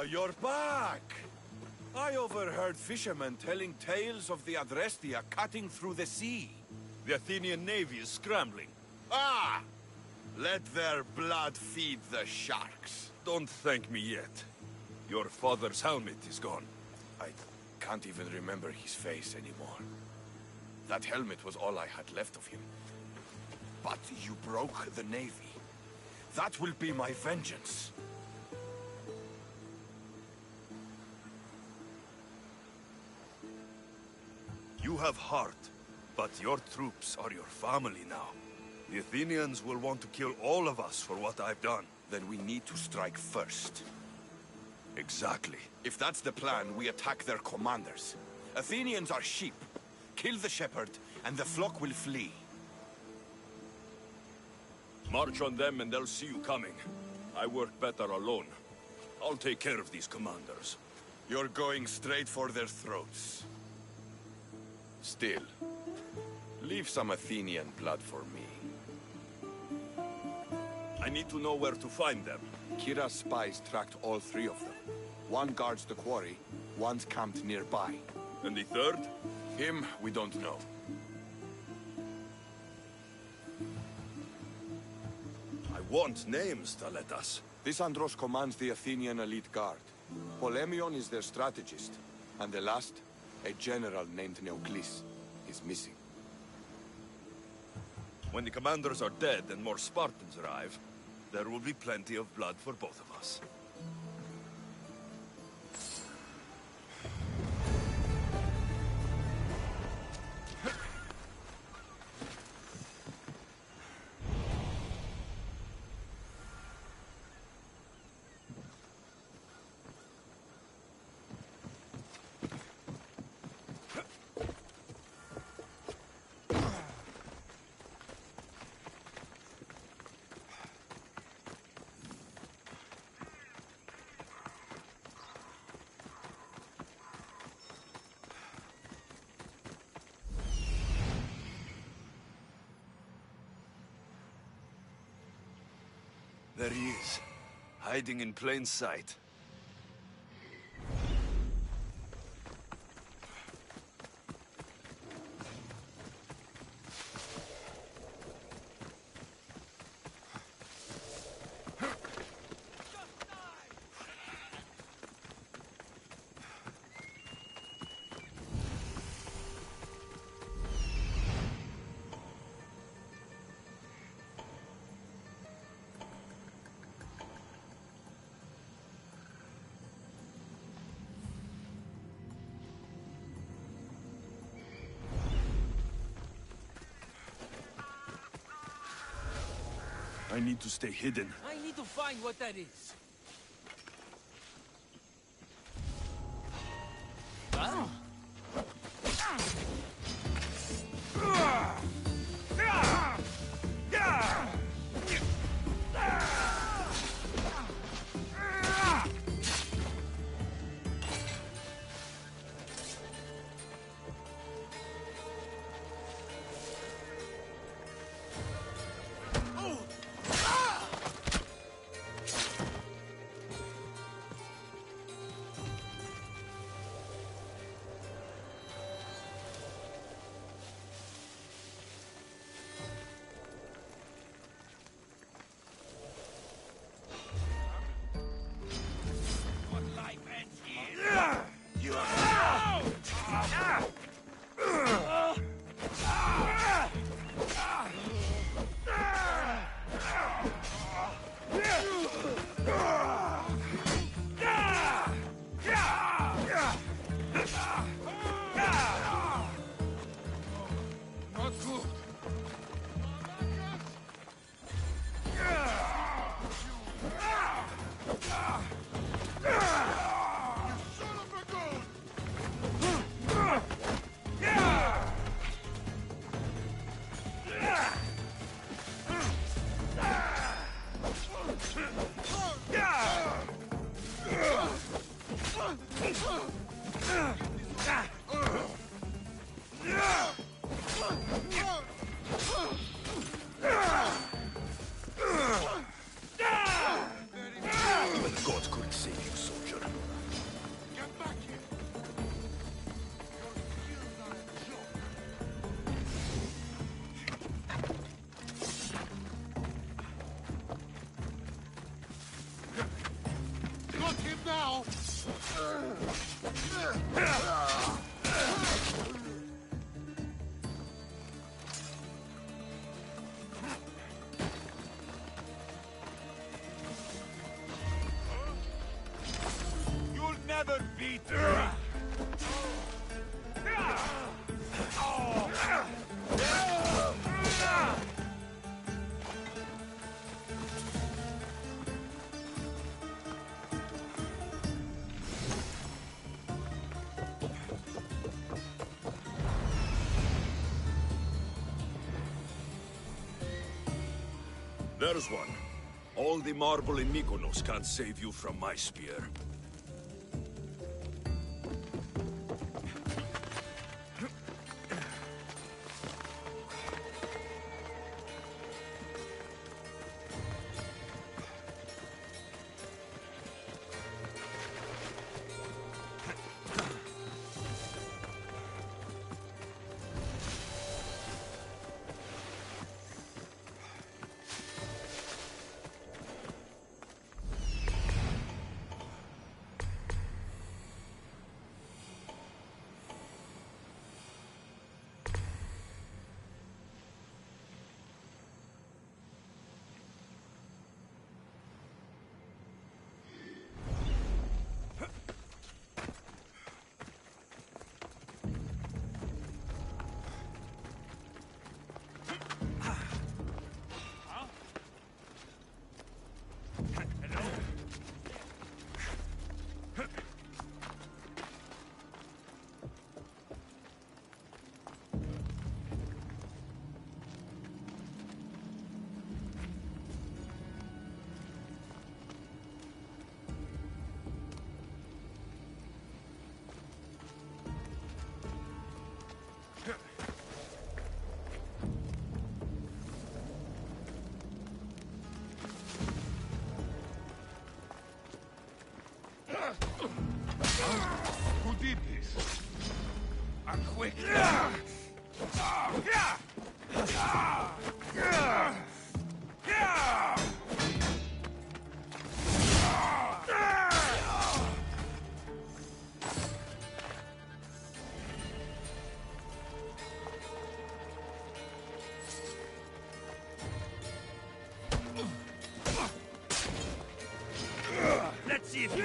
You're back! I overheard fishermen telling tales of the Adrestia cutting through the sea. The Athenian navy is scrambling. Ah! Let their blood feed the sharks. Don't thank me yet. Your father's helmet is gone. I can't even remember his face anymore. That helmet was all I had left of him. But you broke the navy. That will be my vengeance. You have heart, but your troops are your family now. The Athenians will want to kill all of us for what I've done. Then we need to strike first. Exactly. If that's the plan, we attack their commanders. Athenians are sheep. Kill the shepherd, and the flock will flee. March on them and they'll see you coming. I work better alone. I'll take care of these commanders. You're going straight for their throats. Still, leave some Athenian blood for me. I need to know where to find them. Kira's spies tracked all three of them. One guards the quarry, one's camped nearby. And the third? Him, we don't know. I want names, Teletas. This Andros commands the Athenian elite guard. Polemion is their strategist. And the last, a general named Neoclis, is missing. When the commanders are dead and more Spartans arrive, there will be plenty of blood for both of us. There he is, hiding in plain sight. I need to stay hidden. I need to find what that is. Huh? You'll never beat me! There's one. All the marble in Mykonos can't save you from my spear. Who did this? I'm quick. Let's see if you...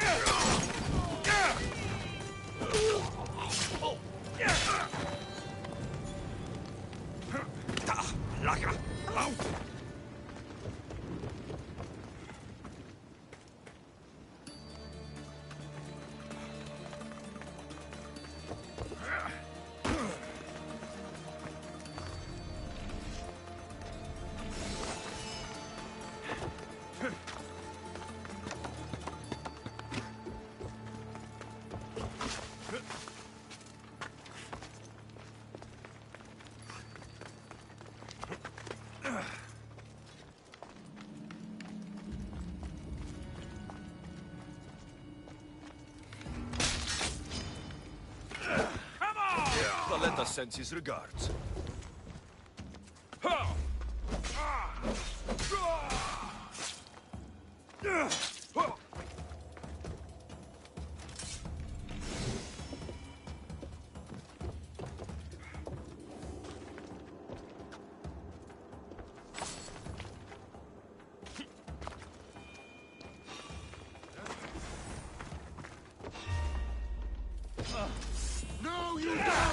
Let us send his regards. No, you die!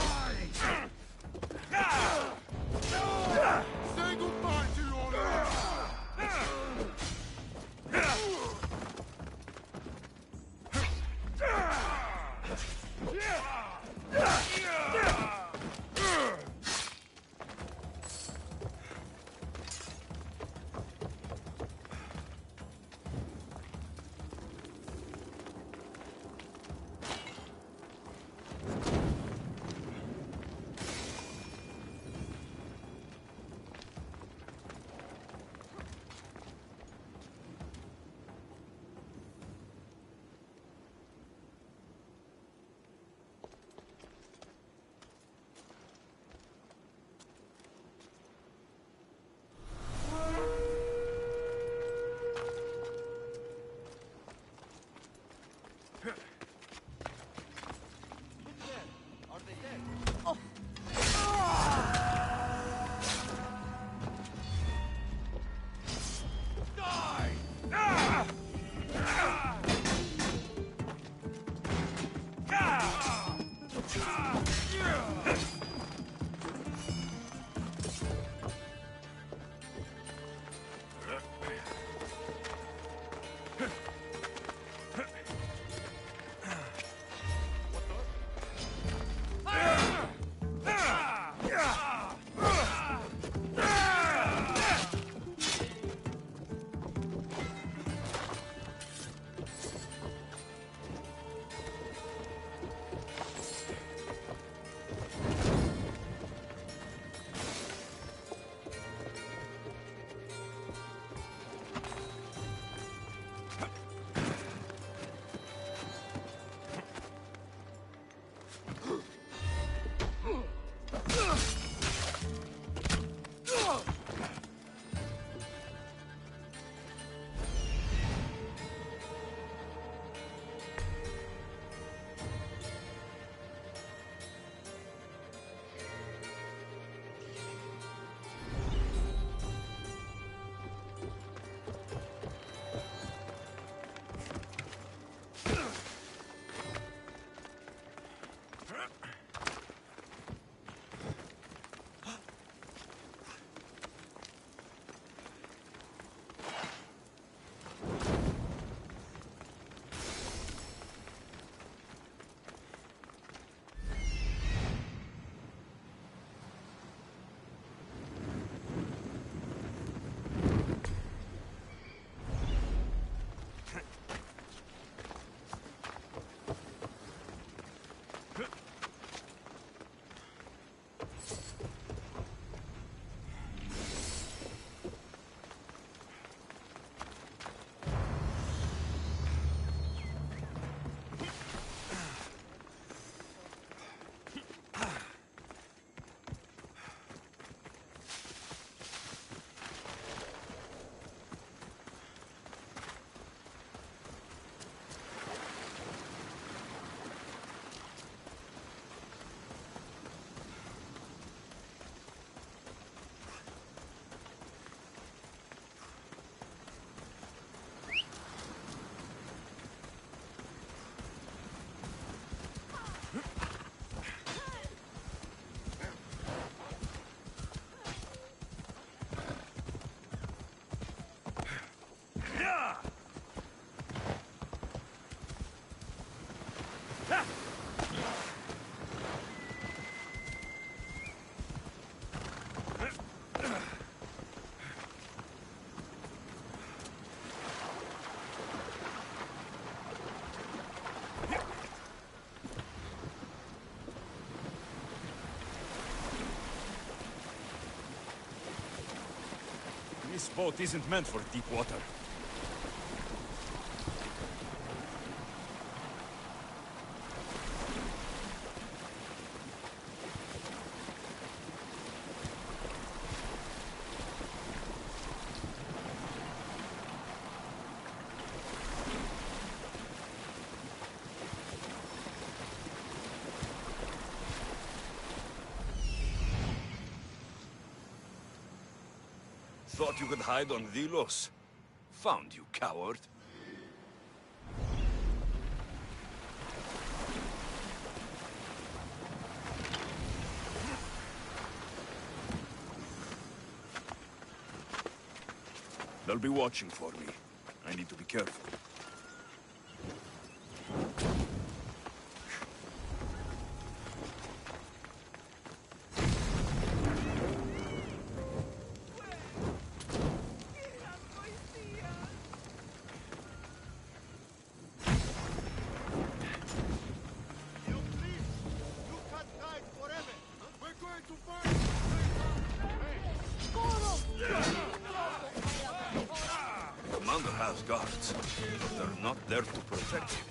This boat isn't meant for deep water. Thought you could hide on Delos? Found you, coward. They'll be watching for me. I need to be careful. Commander has guards, but they're not there to protect him.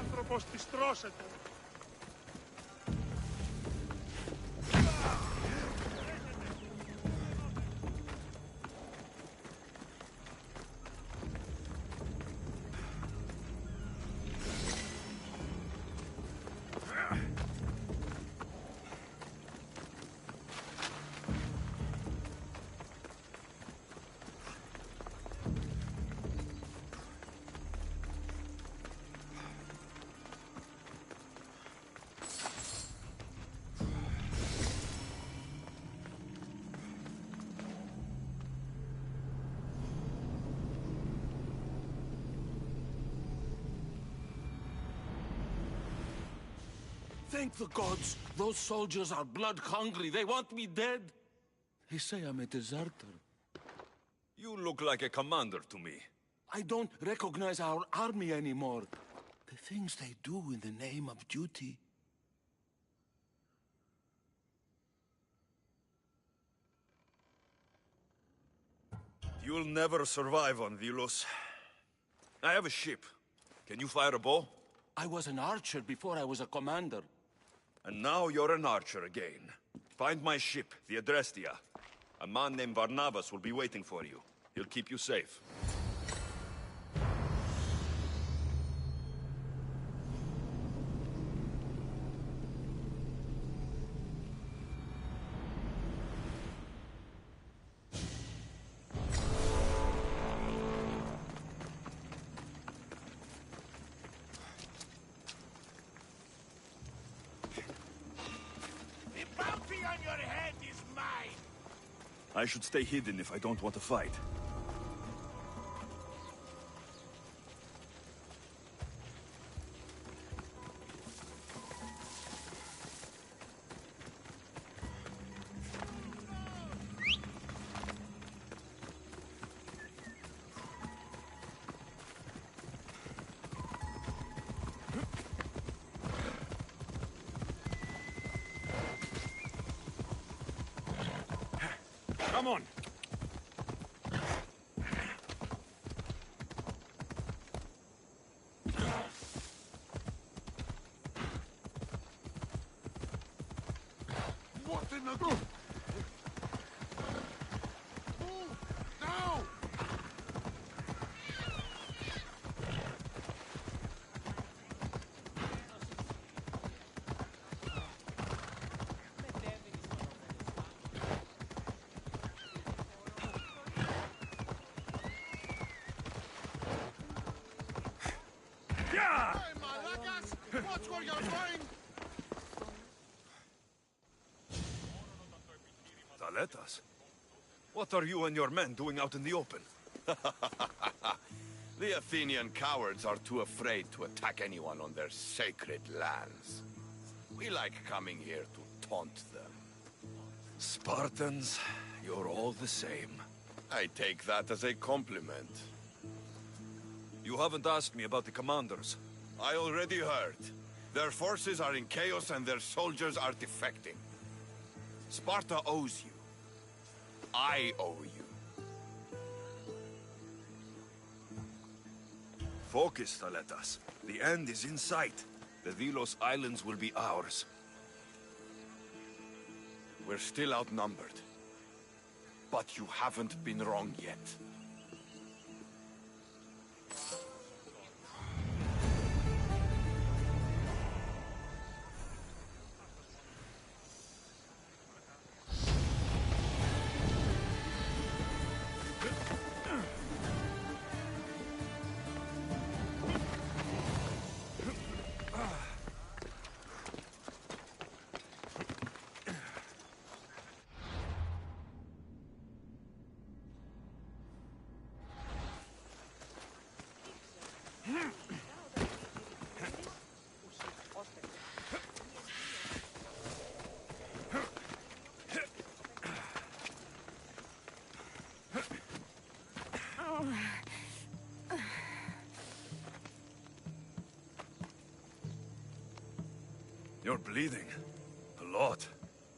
Άνθρωπος τη στρώσετε. Thank the gods. Those soldiers are blood-hungry. They want me dead. They say I'm a deserter. You look like a commander to me. I don't recognize our army anymore. The things they do in the name of duty. You'll never survive on Delos. I have a ship. Can you fire a bow? I was an archer before I was a commander. And now you're an archer again. Find my ship, the Adrestia. A man named Barnabas will be waiting for you. He'll keep you safe. I should stay hidden if I don't want to fight. Come on. What in the... Move! Now! Yeah! Hey, malacas! Watch where you're going! Taletas? What are you and your men doing out in the open? The Athenian cowards are too afraid to attack anyone on their sacred lands. We like coming here to taunt them. Spartans, you're all the same. I take that as a compliment. You haven't asked me about the commanders. I already heard. Their forces are in chaos and their soldiers are defecting. Sparta owes you. I owe you. Focus, Taletas. The end is in sight. The Delos Islands will be ours. We're still outnumbered. But you haven't been wrong yet. You're bleeding. A lot.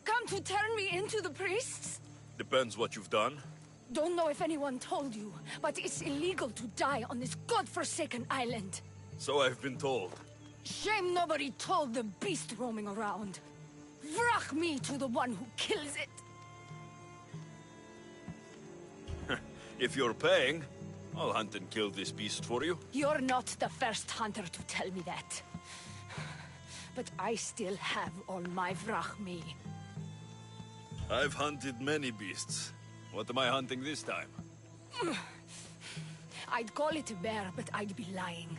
Come to turn me into the priests? Depends what you've done. Don't know if anyone told you, but it's illegal to die on this godforsaken island. So I've been told. Shame nobody told the beast roaming around. Vrach me to the one who kills it. If you're paying, I'll hunt and kill this beast for you. You're not the first hunter to tell me that. But I still have all my vrachmi. I've hunted many beasts. What am I hunting this time? I'd call it a bear, but I'd be lying.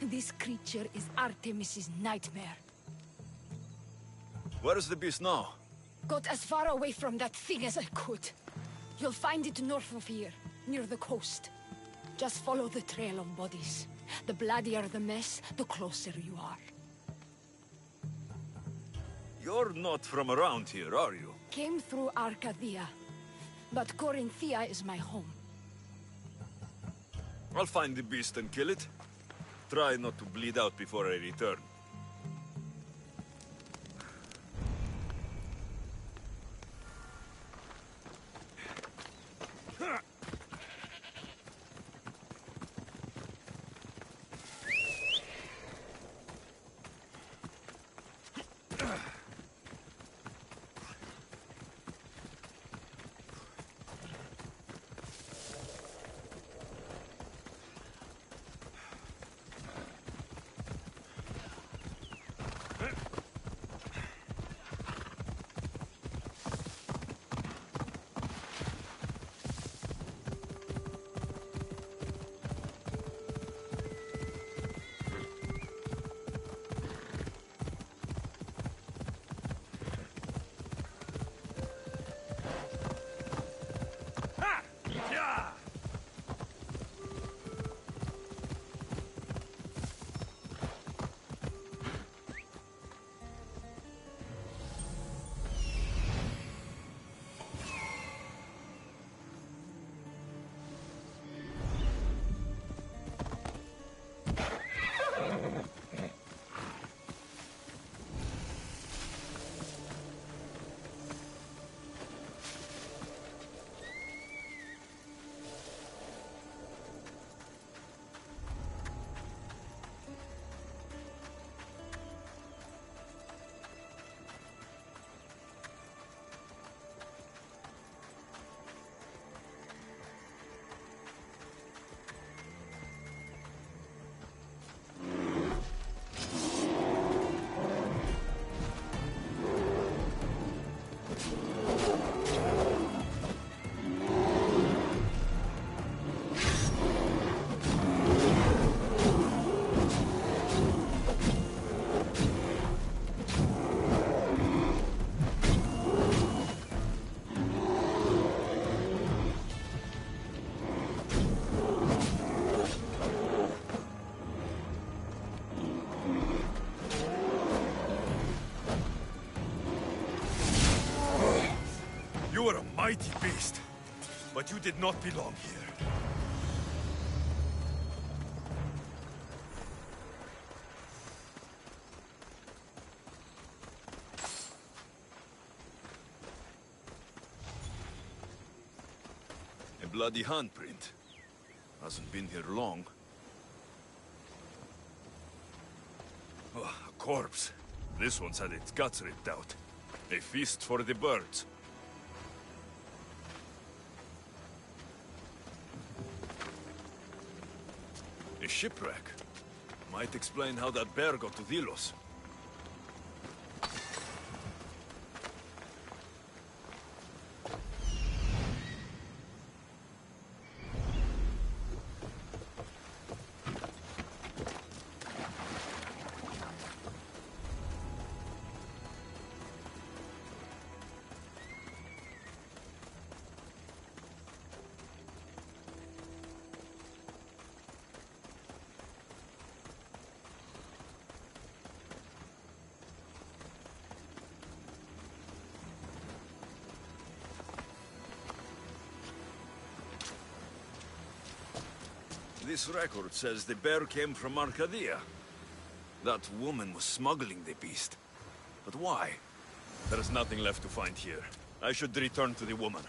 This creature is Artemis's nightmare. Where is the beast now? Got as far away from that thing as I could. You'll find it north of here, near the coast. Just follow the trail of bodies. The bloodier the mess, the closer you are. You're not from around here, are you? Came through Arcadia, but Corinthia is my home. I'll find the beast and kill it. Try not to bleed out before I return. You are a mighty beast, but you did not belong here. A bloody handprint. Hasn't been here long. Oh, a corpse. This one's had its guts ripped out. A feast for the birds. A shipwreck. Might explain how that bear got to Delos. This record says the bear came from Arcadia. That woman was smuggling the beast. But why? There is nothing left to find here. I should return to the woman.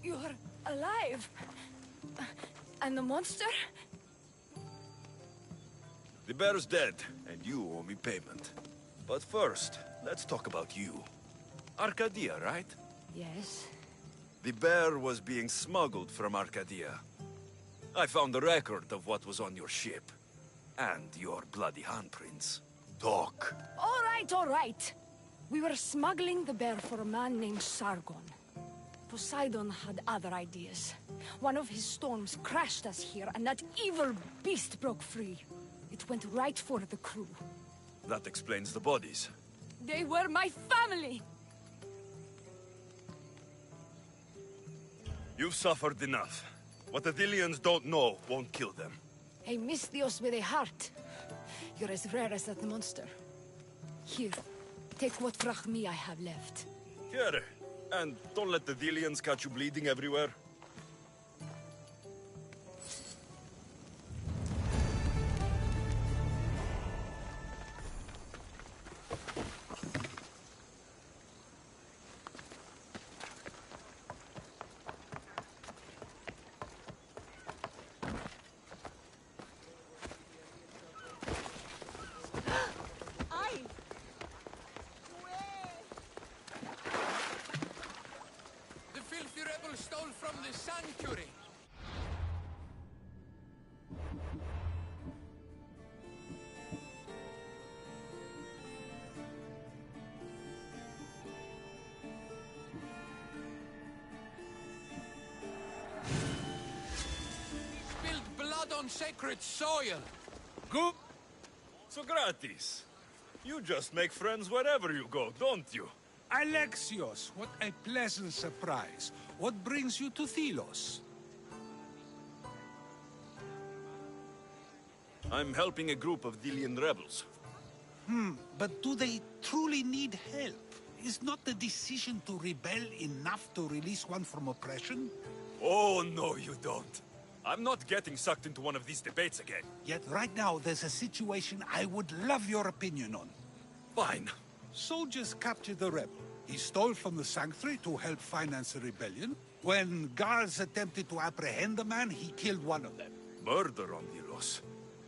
You're alive? And the monster? The bear's dead, and you owe me payment. But first, let's talk about you. Arcadia, right? Yes. The bear was being smuggled from Arcadia. I found a record of what was on your ship. And your bloody handprints. Talk. All right. We were smuggling the bear for a man named Sargon. Poseidon had other ideas. One of his storms crashed us here, and that evil beast broke free. It went right for the crew. That explains the bodies. They were my family! You've suffered enough. What the Dilians don't know won't kill them. A Misthios with a heart. You're as rare as that monster. Here, take what drachmi I have left. Here. And don't let the Dilians catch you bleeding everywhere. Stole from the sanctuary. Spilled blood on sacred soil. Good. So gratis. You just make friends wherever you go, don't you? Alexios, what a pleasant surprise. What brings you to Thelos? I'm helping a group of Delian rebels. But do they truly need help? Is not the decision to rebel enough to release one from oppression? Oh, no, you don't. I'm not getting sucked into one of these debates again. Yet right now, there's a situation I would love your opinion on. Fine. Soldiers captured the rebel. He stole from the sanctuary to help finance the rebellion. When guards attempted to apprehend the man, he killed one of them. Murder on Delos.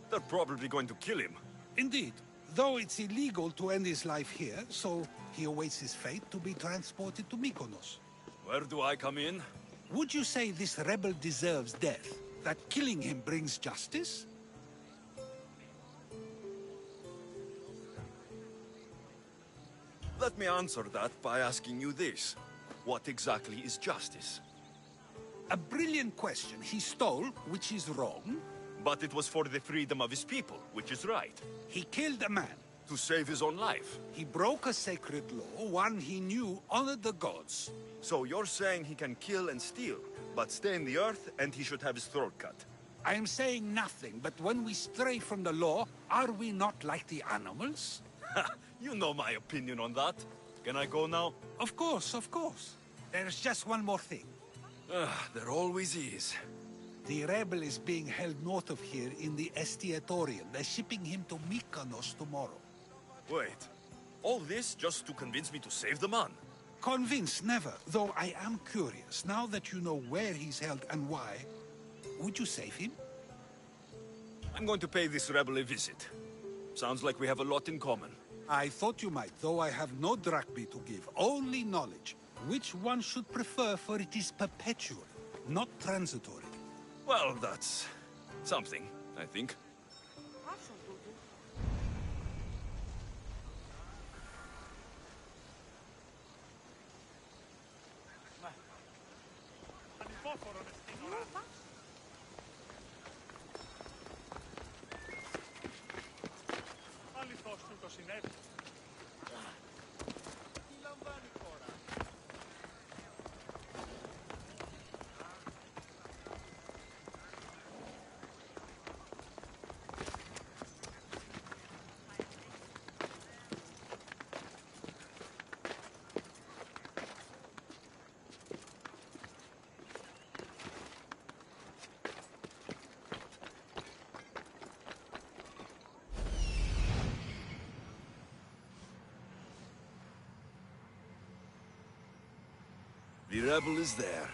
They're probably going to kill him. Indeed. Though it's illegal to end his life here, so he awaits his fate to be transported to Mykonos. Where do I come in? Would you say this rebel deserves death? That killing him brings justice? Let me answer that by asking you this. What exactly is justice? A brilliant question. He stole, which is wrong. But it was for the freedom of his people, which is right. He killed a man. To save his own life. He broke a sacred law, one he knew honored the gods. So you're saying he can kill and steal, but stay in the earth and he should have his throat cut? I am saying nothing, but when we stray from the law, are we not like the animals? You know my opinion on that. Can I go now? Of course, of course. There's just one more thing. There always is. The rebel is being held north of here in the Estiatorium. They're shipping him to Mykonos tomorrow. Wait. All this just to convince me to save the man? Convinced, never. Though I am curious. Now that you know where he's held and why, would you save him? I'm going to pay this rebel a visit. Sounds like we have a lot in common. I thought you might, though I have no drachmi to give, only knowledge. Which one should prefer, for it is perpetual, not transitory. Well, that's something, I think. The rebel is there.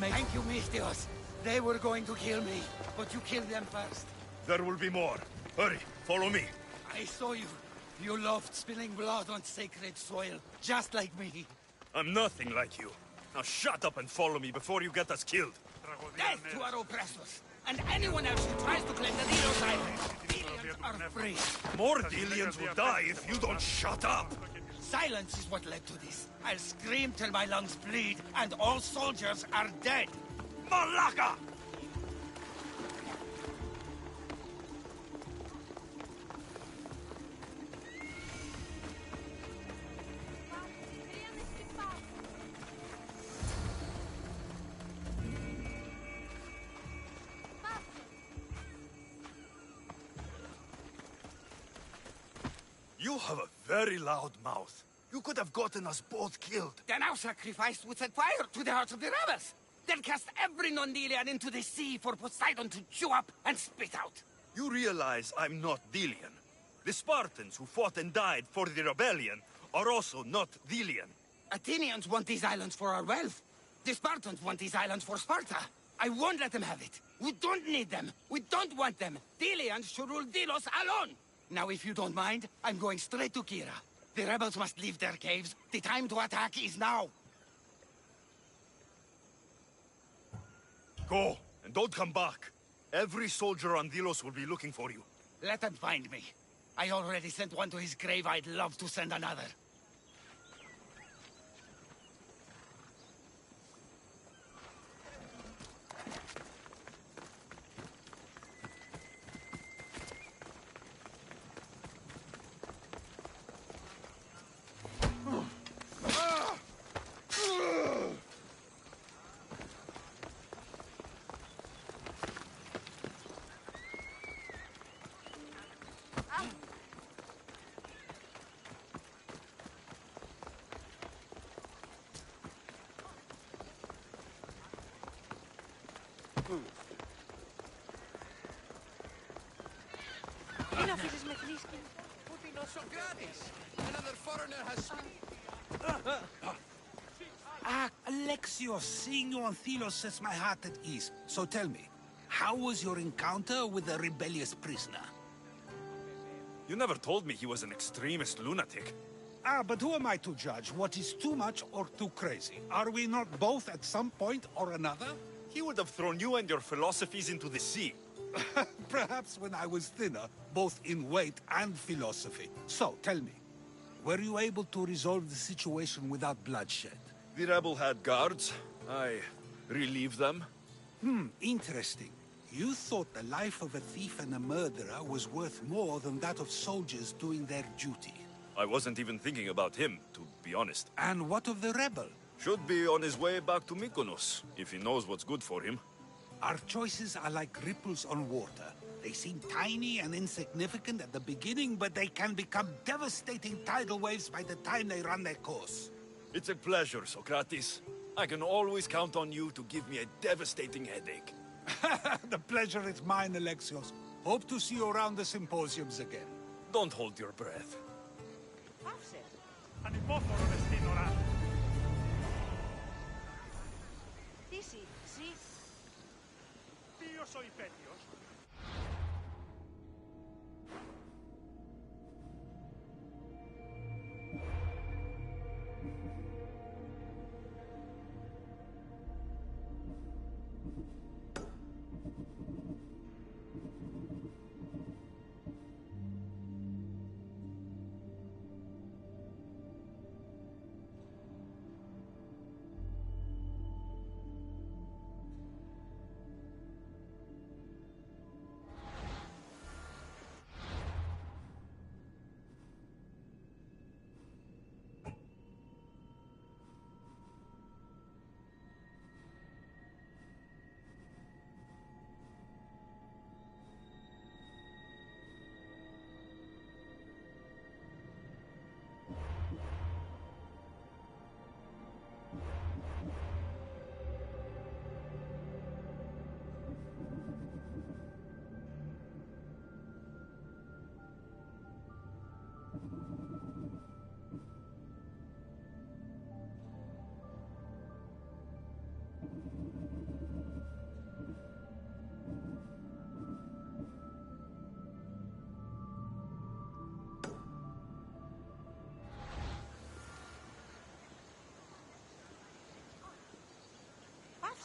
Thank you, Misthios. They were going to kill me, but you killed them first. There will be more. Hurry, follow me. I saw you. You loved spilling blood on sacred soil, just like me. I'm nothing like you. Now shut up and follow me before you get us killed. Death to our oppressors, and anyone else who tries to claim the Delos Island. Delians are free. More Delians will die if you don't shut up! Silence is what led to this. I'll scream till my lungs bleed, and all soldiers are dead. Malaka! You have a very loud mouth. You could have gotten us both killed. Then our sacrifice would set fire to the hearts of the rebels. Then cast every non-Delian into the sea for Poseidon to chew up and spit out. You realize I'm not Delian. The Spartans who fought and died for the rebellion are also not Delian. Athenians want these islands for our wealth. The Spartans want these islands for Sparta. I won't let them have it. We don't need them. We don't want them. Delians should rule Delos alone. Now, if you don't mind, I'm going straight to Kira. The rebels must leave their caves. The time to attack is now. Go, and don't come back. Every soldier on Delos will be looking for you. Let them find me. I already sent one to his grave. I'd love to send another. Another foreigner has... Alexios, seeing you on Thelos sets my heart at ease. So tell me, how was your encounter with the rebellious prisoner? You never told me he was an extremist lunatic. But who am I to judge what is too much or too crazy? Are we not both at some point or another? He would have thrown you and your philosophies into the sea. Perhaps when I was thinner, both in weight and philosophy. So, tell me, were you able to resolve the situation without bloodshed? The rebel had guards. I relieved them. Interesting. You thought the life of a thief and a murderer was worth more than that of soldiers doing their duty. I wasn't even thinking about him, to be honest. And what of the rebel? Should be on his way back to Mykonos, if he knows what's good for him. Our choices are like ripples on water. They seem tiny and insignificant at the beginning, but they can become devastating tidal waves by the time they run their course. It's a pleasure, Socrates. I can always count on you to give me a devastating headache. The pleasure is mine, Alexios. Hope to see you around the symposiums again. Don't hold your breath.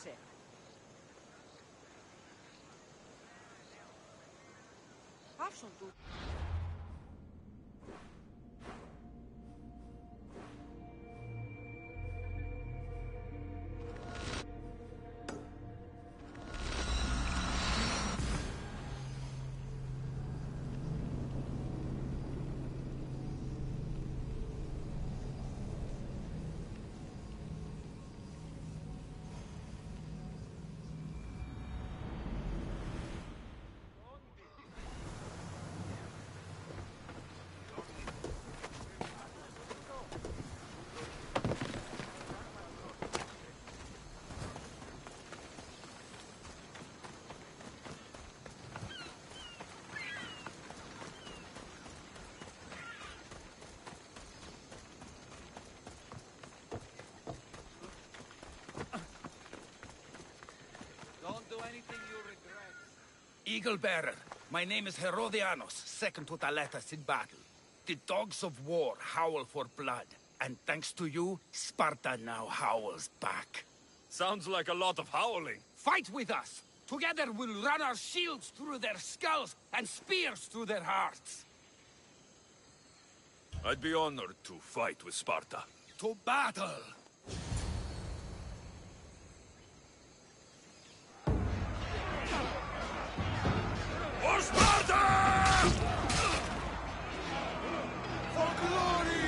say. Have some to... Anything you regret. Eagle Bearer, my name is Herodianos, second to Thaletas in battle. The dogs of war howl for blood, and thanks to you, Sparta now howls back. Sounds like a lot of howling. Fight with us! Together we'll run our shields through their skulls and spears through their hearts. I'd be honored to fight with Sparta. To battle! For Sparta! For glory!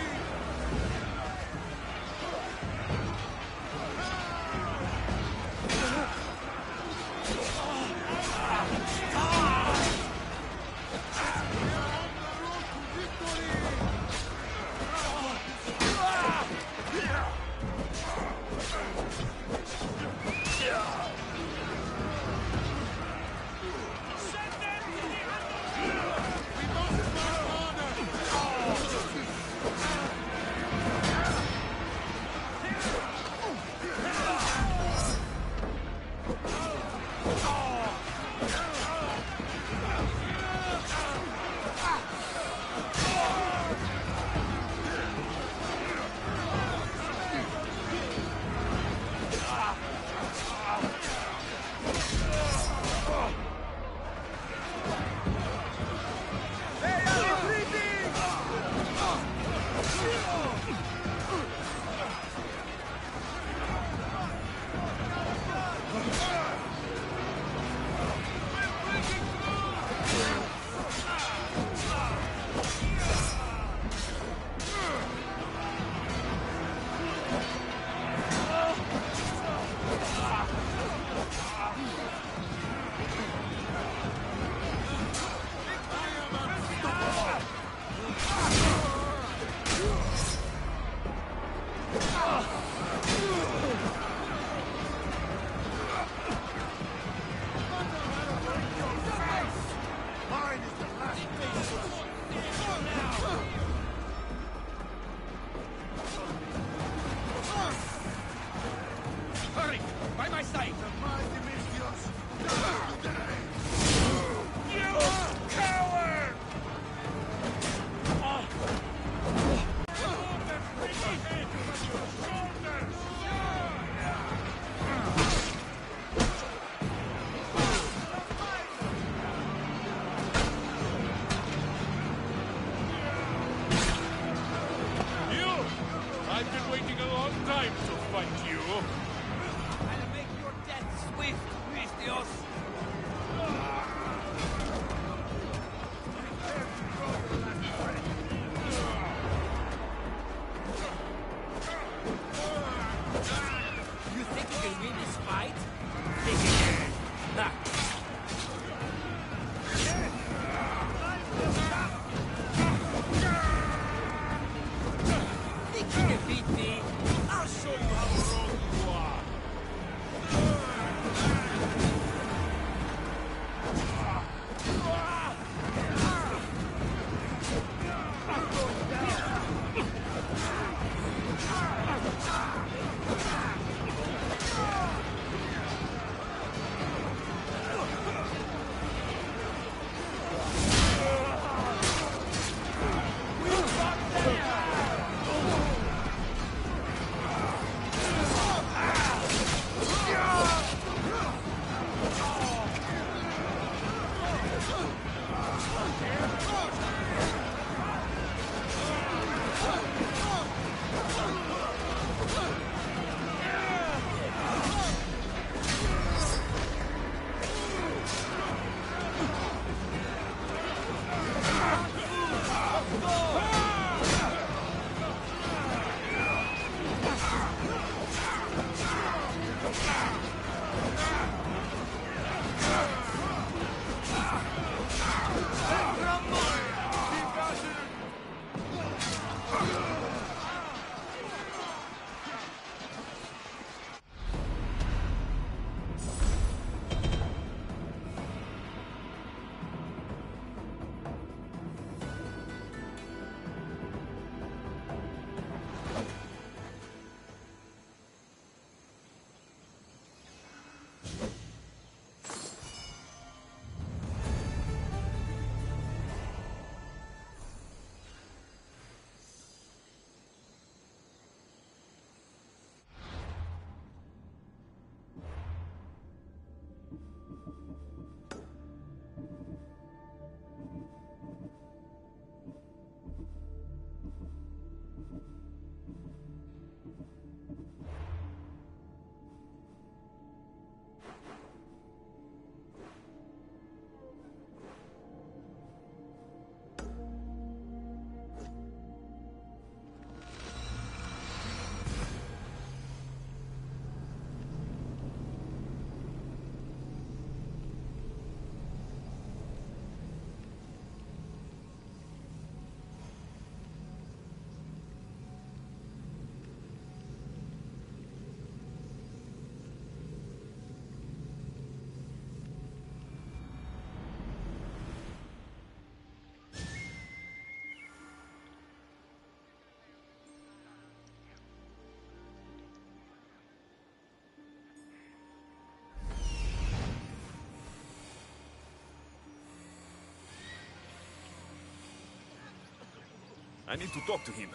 I need to talk to him.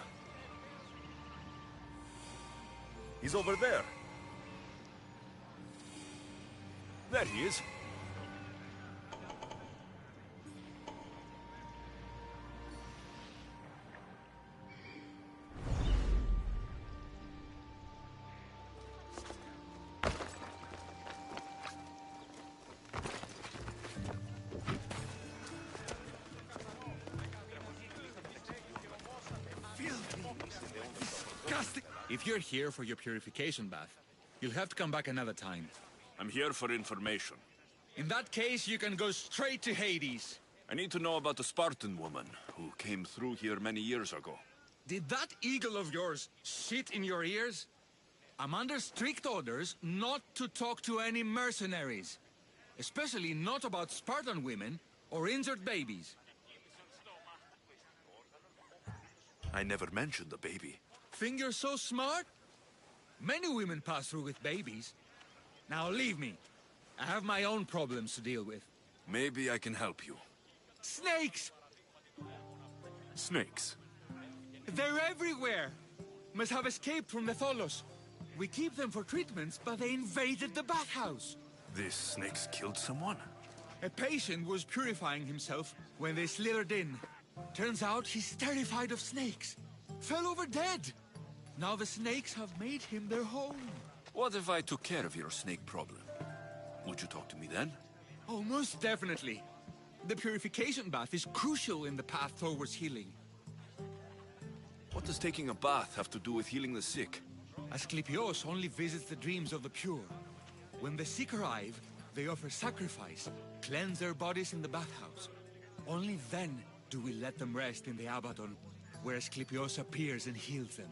He's over there. There he is. If you're here for your purification bath, you'll have to come back another time. I'm here for information. In that case, you can go straight to Hades. I need to know about the Spartan woman who came through here many years ago. Did that eagle of yours shit in your ears? I'm under strict orders not to talk to any mercenaries. Especially not about Spartan women or injured babies. I never mentioned the baby. Think you're so smart? Many women pass through with babies. Now leave me. I have my own problems to deal with. Maybe I can help you. Snakes! Snakes? They're everywhere! Must have escaped from the Tholos. We keep them for treatments, but they invaded the bathhouse. These snakes killed someone? A patient was purifying himself when they slithered in. Turns out he's terrified of snakes. Fell over dead. Now the snakes have made him their home. What if I took care of your snake problem? Would you talk to me then? Oh, most definitely. The purification bath is crucial in the path towards healing. What does taking a bath have to do with healing the sick? Asclepios only visits the dreams of the pure. When the sick arrive, they offer sacrifice, cleanse their bodies in the bathhouse. Only then do we let them rest in the Abaddon, where Asclepios appears and heals them.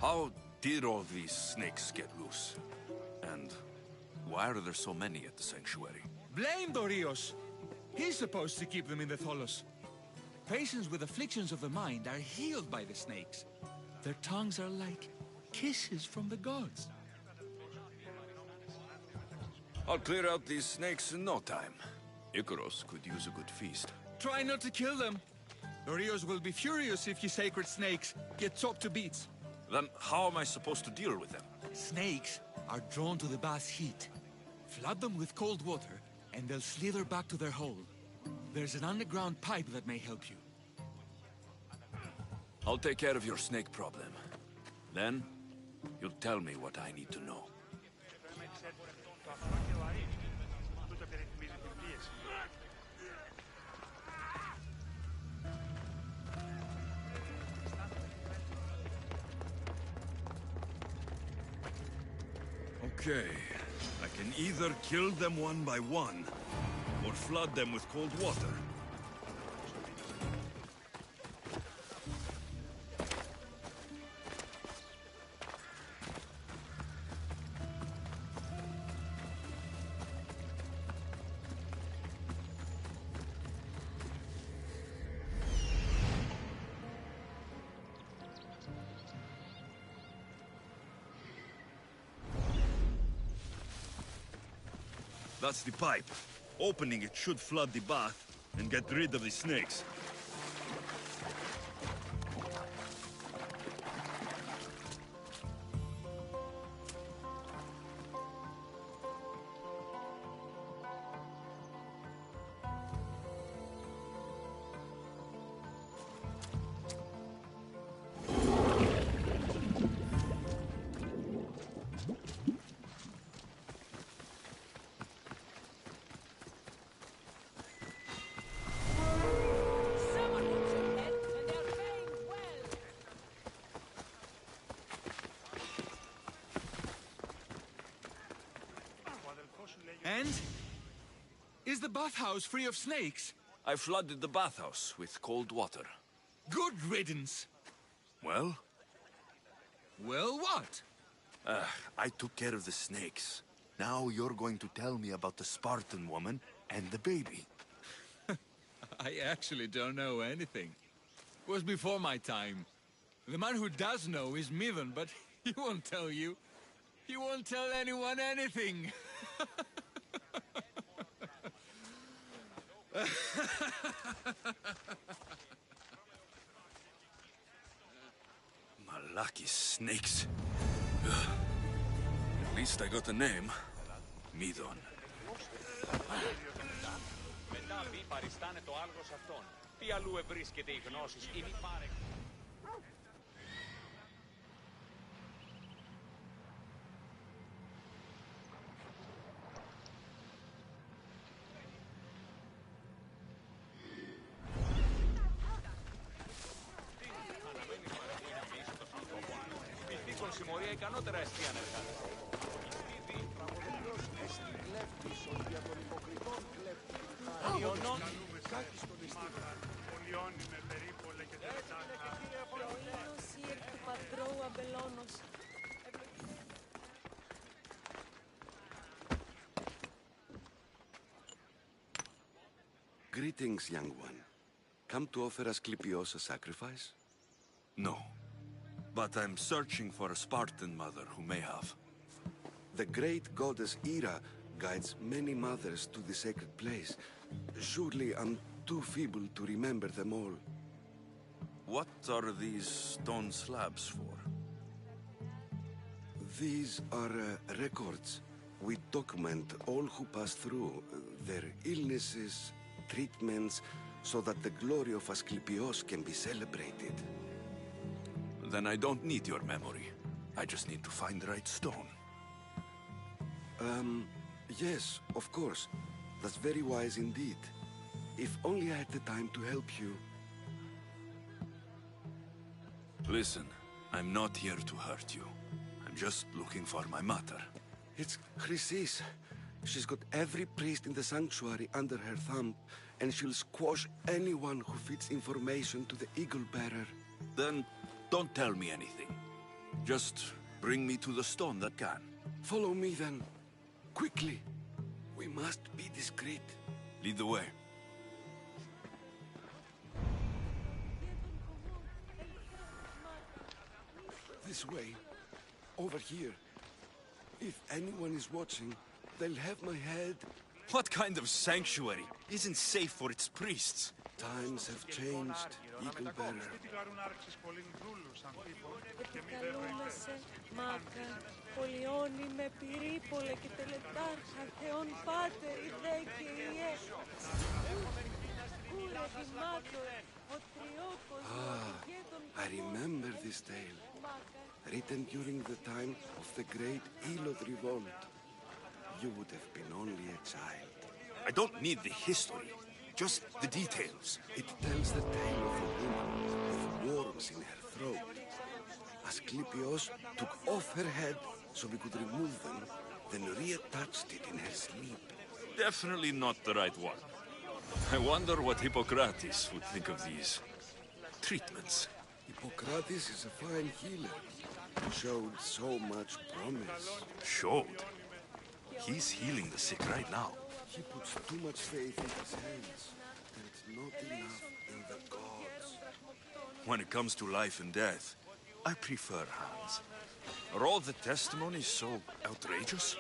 How did all these snakes get loose? And why are there so many at the sanctuary? Blame Dorios! He's supposed to keep them in the Tholos. Patients with afflictions of the mind are healed by the snakes. Their tongues are like kisses from the gods. I'll clear out these snakes in no time. Icaros could use a good feast. Try not to kill them. Dorios will be furious if you sacred snakes get chopped to bits. Then how am I supposed to deal with them? Snakes are drawn to the bath's heat. Flood them with cold water, and they'll slither back to their hole. There's an underground pipe that may help you. I'll take care of your snake problem. Then, you'll tell me what I need to know. Okay. I can either kill them one by one, or flood them with cold water. That's the pipe. Opening it should flood the bath and get rid of the snakes. And? Is the bathhouse free of snakes? I flooded the bathhouse with cold water. Good riddance. Well? Well, what? I took care of the snakes. Now you're going to tell me about the Spartan woman and the baby. I actually don't know anything. It was before my time. The man who does know is Midon, but he won't tell you. He won't tell anyone anything. Lucky snakes. Ugh. At least I got a name. Midon. Μετά μη παριστάνε το άλγος αυτόν. Τι αλλού ευρίσκεται η γνώσης ή μη πάρε... Μυστήκον συμμορία ικανότερα εστίαν εργάτες. Greetings, young one. Come to offer Asclepios a sacrifice? No. But I'm searching for a Spartan mother who may have. The great goddess Hera guides many mothers to the sacred place. Surely I'm too feeble to remember them all. What are these stone slabs for? These are records. We document all who pass through, their illnesses, treatments, so that the glory of Asclepios can be celebrated. Then I don't need your memory. I just need to find the right stone. Yes, of course. That's very wise indeed. If only I had the time to help you. Listen, I'm not here to hurt you. I'm just looking for my mother. It's Chrysis. She's got every priest in the sanctuary under her thumb, and she'll squash anyone who feeds information to the Eagle Bearer. Then don't tell me anything. Just bring me to the stone that can. Follow me then. Quickly. We must be discreet. Lead the way. This way. Over here. If anyone is watching, they'll have my head. What kind of sanctuary isn't safe for its priests? Times have changed, Eagle Bearer. Επικαλούμεσαι, Μάγκα, πολιώνει με πυρήπολε και τελετάρχα, Θεόν Πάτερ, Ιδέ και Ιε. Κούρε δημάτωρε, ο τριόκος, I remember this tale. Written during the time of the great Elod revolt. You would have been only a child. I don't need the history, just the details. It tells the tale of a woman with worms in her throat. Asclepios took off her head so we could remove them, then reattached it in her sleep. Definitely not the right one. I wonder what Hippocrates would think of these treatments. Hippocrates is a fine healer. Showed so much promise. Showed? He's healing the sick right now. He puts too much faith in his hands. There's not enough in the gods. When it comes to life and death, I prefer hands. Are all the testimonies so outrageous?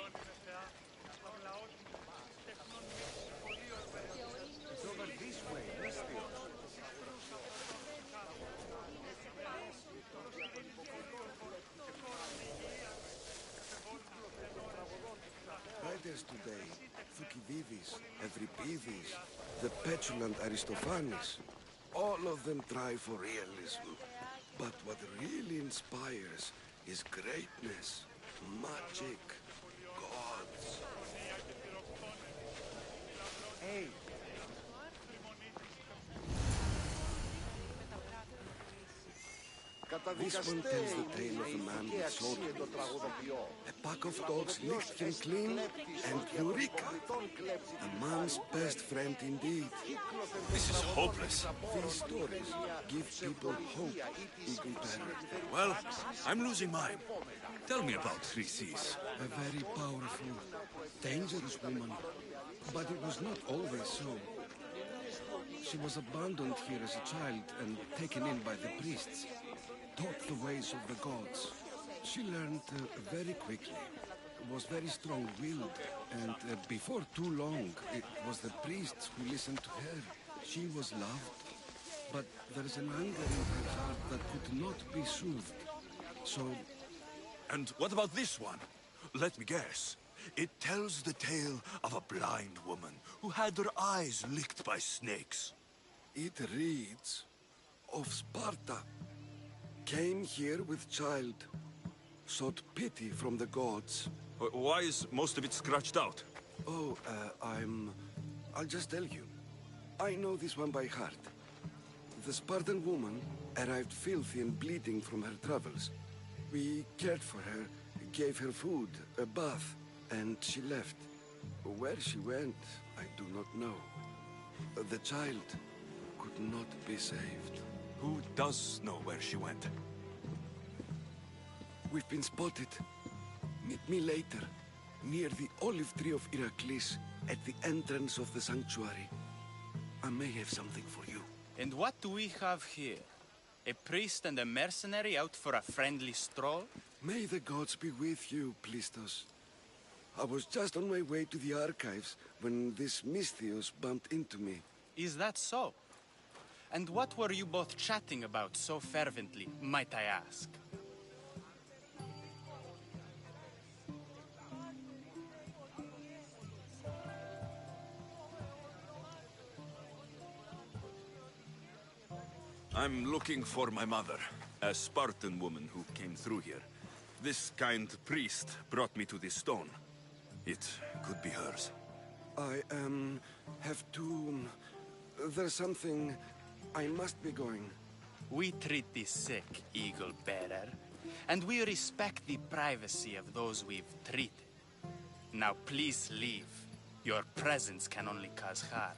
Writers today, Thucydides, Euripides, the petulant Aristophanes, all of them try for realism. But what really inspires is greatness, magic, gods. Hey! This one tells the tale of a man with sword. A pack of dogs licked him clean, and Eureka! A man's best friend indeed. This is hopeless. These stories give people hope, Eagle Bearer. Well, I'm losing mine. Tell me about Chrysis. A very powerful, dangerous woman. But it was not always so. She was abandoned here as a child and taken in by the priests. Taught the ways of the gods. She learned very quickly, was very strong-willed, and before too long, it was the priests who listened to her. She was loved, but there is an anger in her heart that could not be soothed. So... And what about this one? Let me guess. It tells the tale of a blind woman who had her eyes licked by snakes. It reads of Sparta. Came here with child. Sought pity from the gods. Why is most of it scratched out? Oh, I'll just tell you. I know this one by heart. The Spartan woman arrived filthy and bleeding from her travels. We cared for her, gave her food, a bath, and she left. Where she went, I do not know. The child could not be saved. Who does know where she went? We've been spotted. Meet me later, near the olive tree of Heracles, at the entrance of the sanctuary. I may have something for you. And what do we have here? A priest and a mercenary out for a friendly stroll? May the gods be with you, Plistos. I was just on my way to the archives when this Misthios bumped into me. Is that so? And what were you both chatting about so fervently, might I ask? I'm looking for my mother, a Spartan woman who came through here. This kind priest brought me to this stone. It could be hers. I, have to... There's something... I must be going. We treat the sick, Eagle Bearer, and we respect the privacy of those we've treated. Now please leave. Your presence can only cause harm.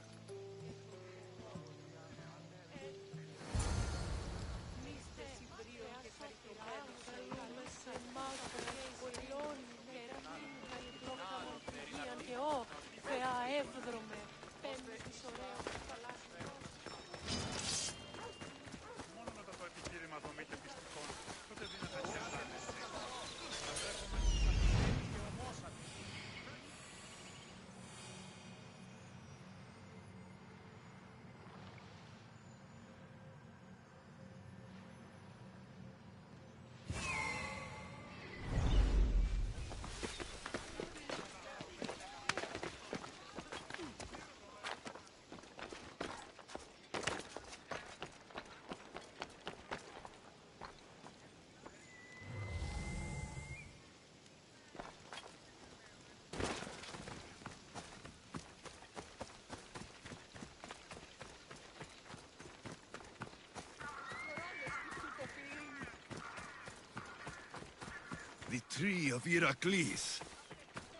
The tree of Heracles.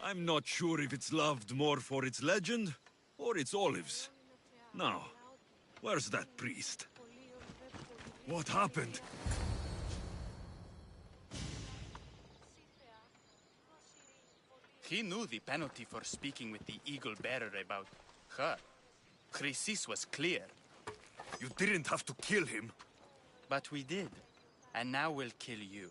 I'm not sure if it's loved more for its legend or its olives. Now, where's that priest? What happened? He knew the penalty for speaking with the Eagle Bearer about her. Chrysis was clear. You didn't have to kill him. But we did. And now we'll kill you.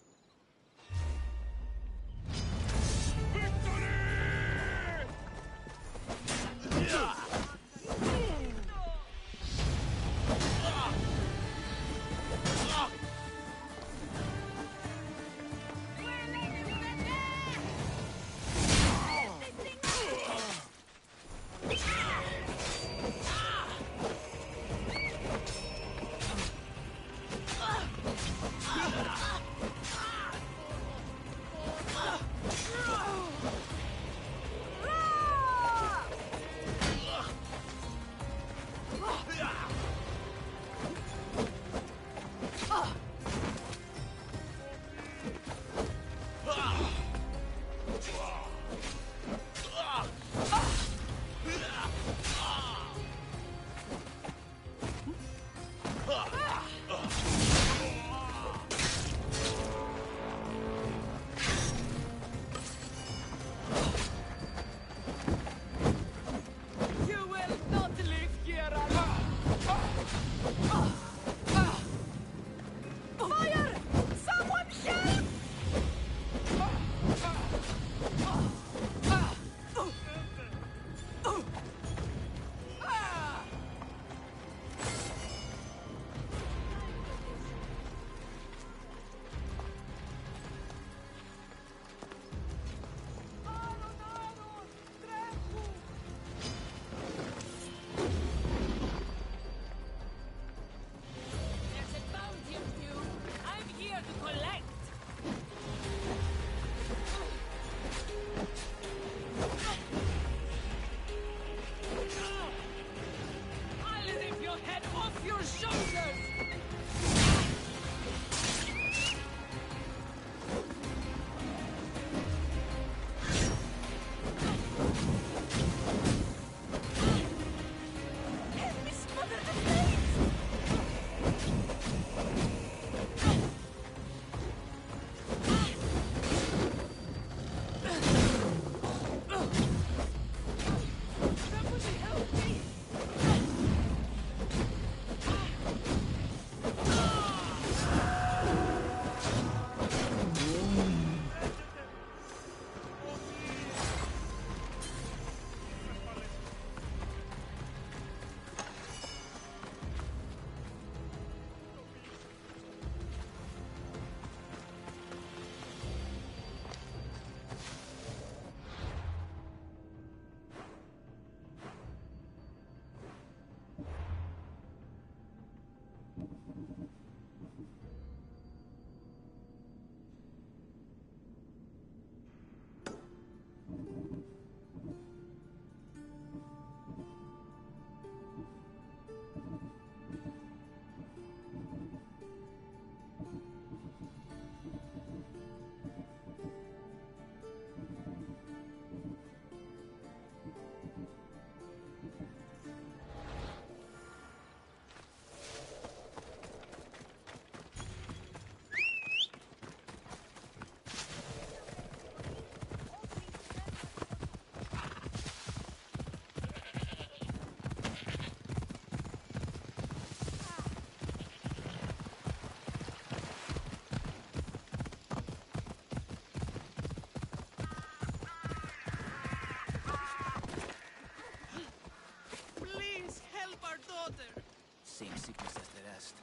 sickness as the rest.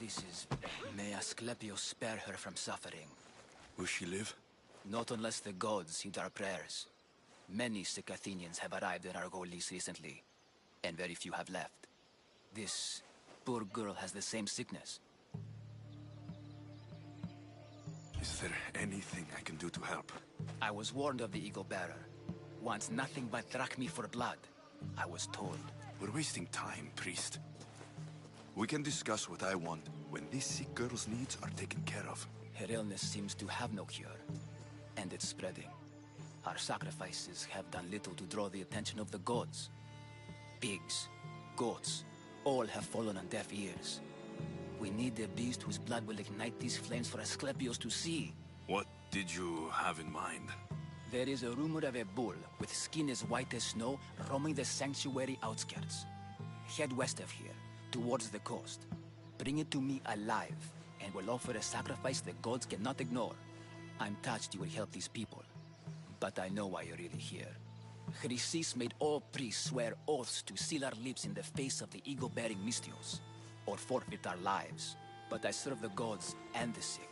This is... May Asclepius spare her from suffering. Will she live? Not unless the gods heed our prayers. Many sick Athenians have arrived in Argolis recently, and very few have left. This poor girl has the same sickness. Is there anything I can do to help? I was warned of the Eagle Bearer. Wants nothing but drachmi for blood. I was told. We're wasting time, priest. We can discuss what I want when these sick girl's needs are taken care of. Her illness seems to have no cure, and it's spreading. Our sacrifices have done little to draw the attention of the gods. Pigs, goats, all have fallen on deaf ears. We need a beast whose blood will ignite these flames for Asclepius to see. What did you have in mind? There is a rumor of a bull with skin as white as snow roaming the sanctuary outskirts. Head west of here, towards the coast. Bring it to me alive, and we'll offer a sacrifice the gods cannot ignore. I'm touched you will help these people, but I know why you're really here. Chrysis made all priests swear oaths to seal our lips in the face of the eagle-bearing Mystios, or forfeit our lives. But I serve the gods and the sick.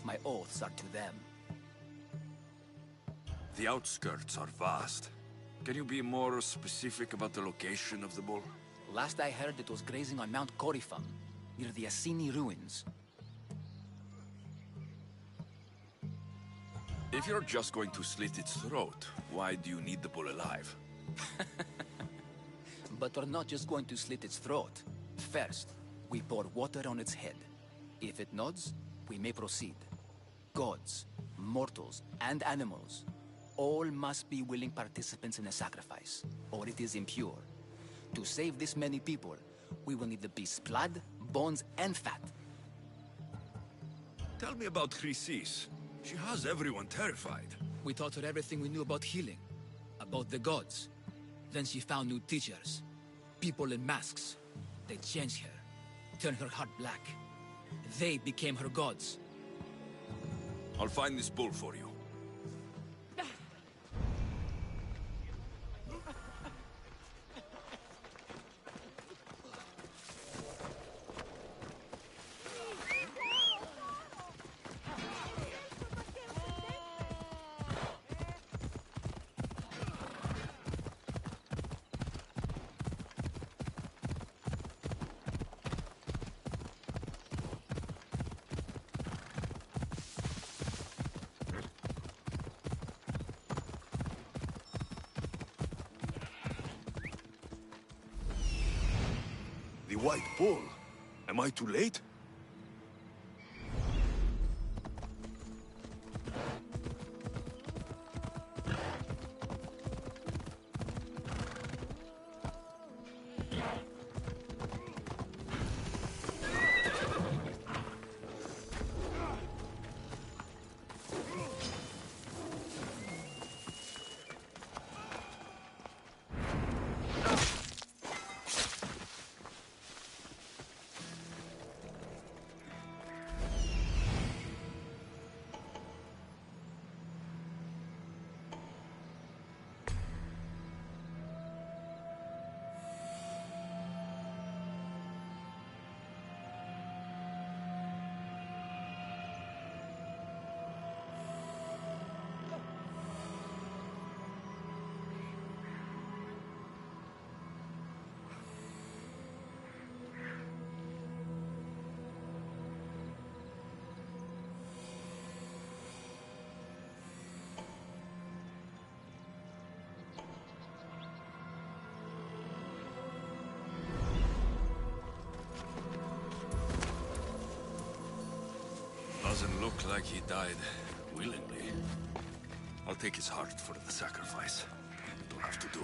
My oaths are to them. The outskirts are vast. Can you be more specific about the location of the bull? Last I heard, it was grazing on Mount Coryphon, near the Assini ruins. If you're just going to slit its throat, why do you need the bull alive? But we're not just going to slit its throat. First, we pour water on its head. If it nods, we may proceed. Gods, mortals, and animals, all must be willing participants in a sacrifice, or it is impure. To save this many people, we will need the beast's blood, bones, and fat. Tell me about Chrysis. She has everyone terrified. We taught her everything we knew about healing, about the gods. Then she found new teachers, people in masks. They changed her, turned her heart black. They became her gods. I'll find this bull for you. The white bull? Am I too late? Doesn't look like he died willingly. I'll take his heart for the sacrifice. It'll have to do.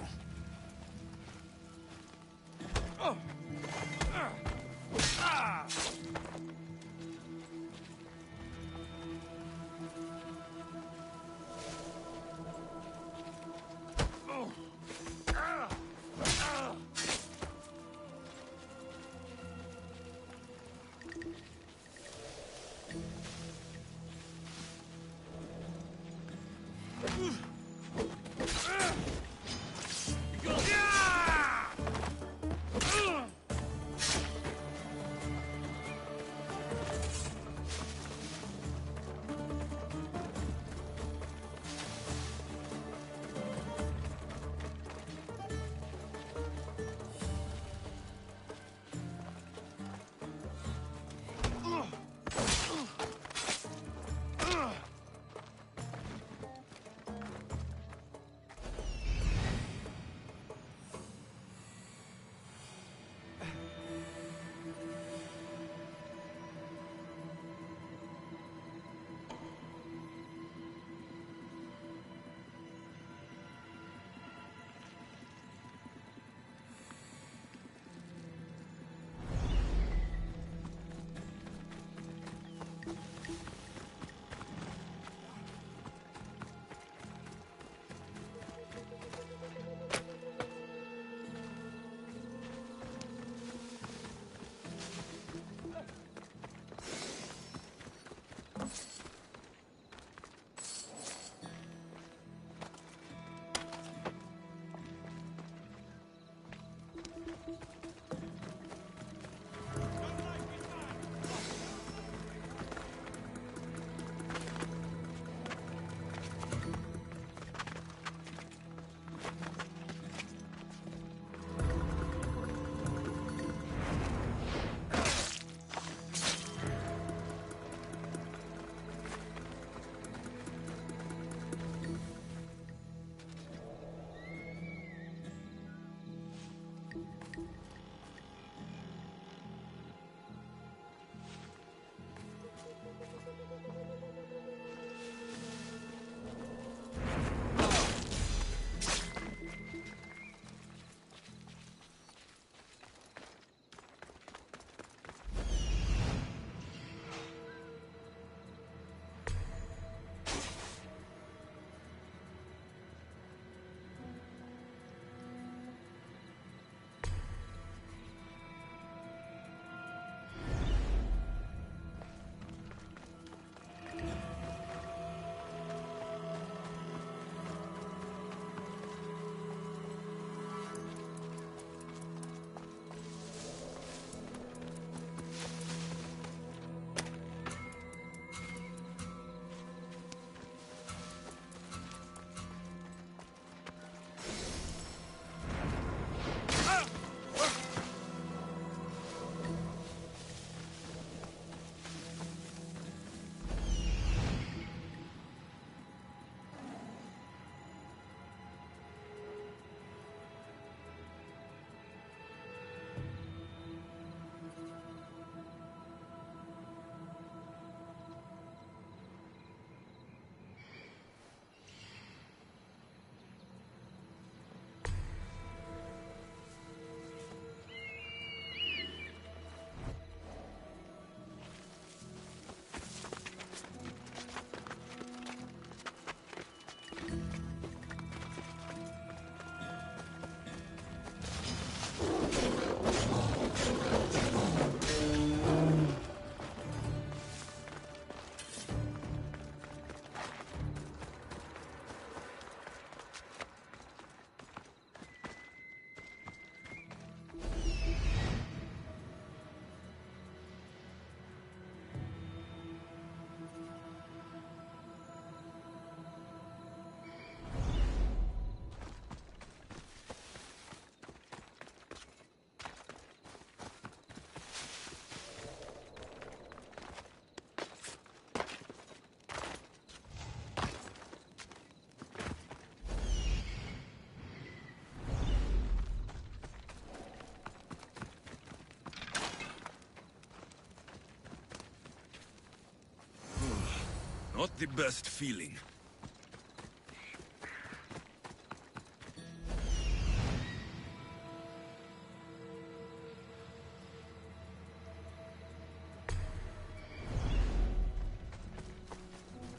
Not the best feeling.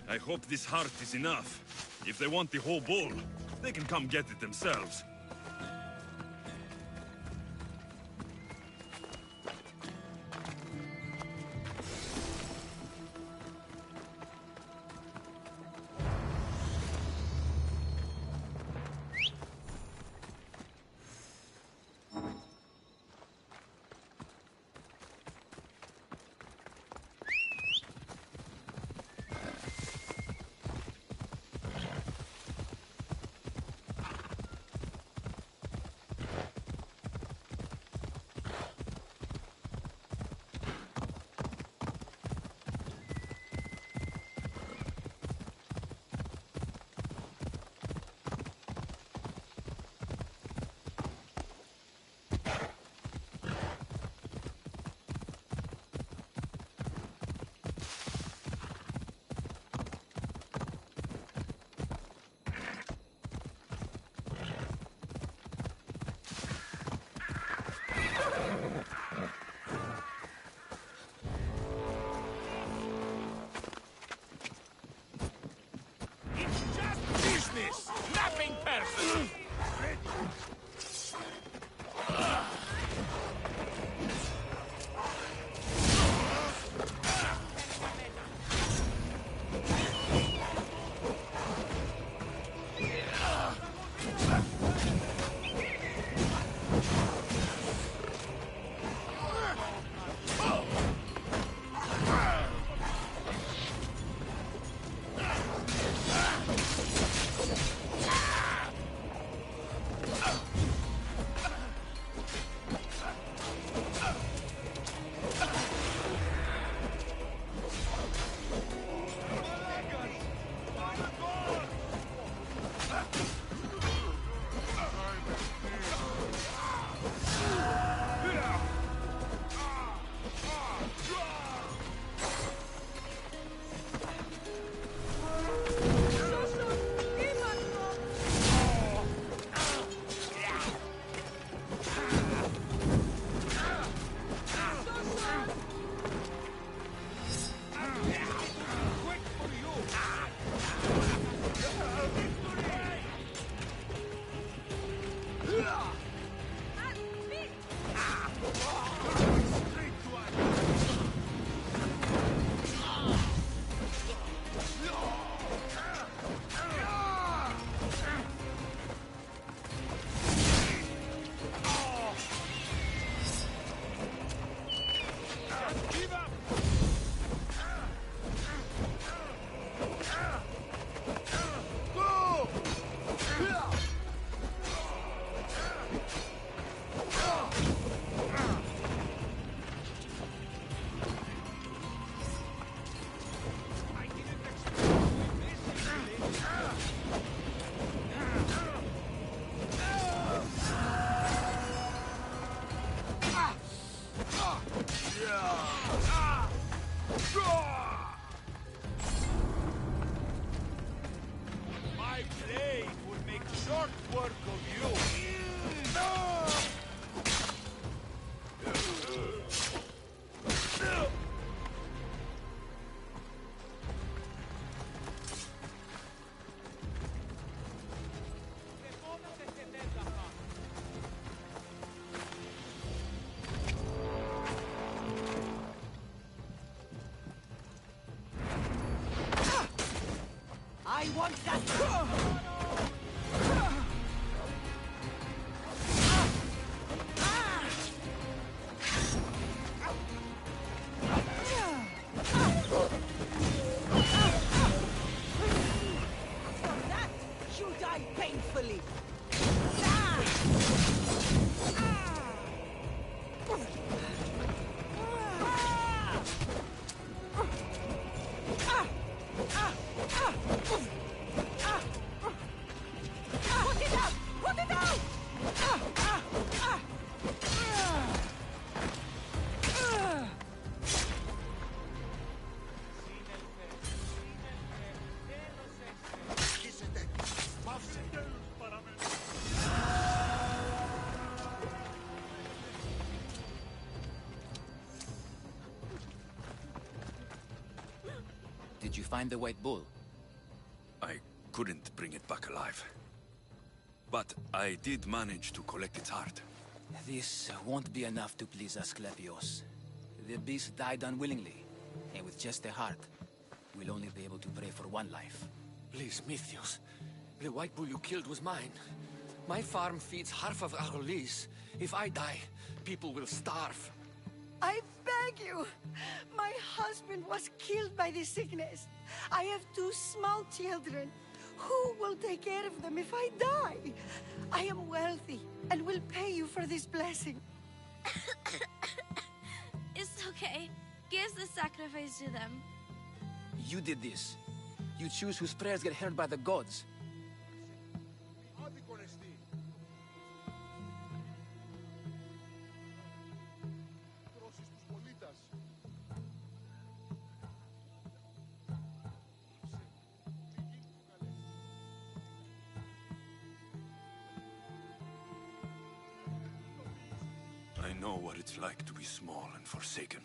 I hope this heart is enough. If they want the whole bull, they can come get it themselves. Nothing personal! My blade would make short work of you. I want that. For that, you die painfully. Put it out! Put it out! Did you find the white bull? I couldn't bring it back alive. But I did manage to collect its heart. This won't be enough to please Asclepios. The beast died unwillingly, and with just a heart, we'll only be able to pray for one life. Please, Mythios. The white bull you killed was mine. My farm feeds half of our lease. If I die, people will starve. I beg you! My husband was killed by this sickness. I have 2 small children. Who will take care of them if I die? I am wealthy and will pay you for this blessing. It's okay. Give the sacrifice to them. You did this. You choose whose prayers get heard by the gods. I know what it's like to be small and forsaken.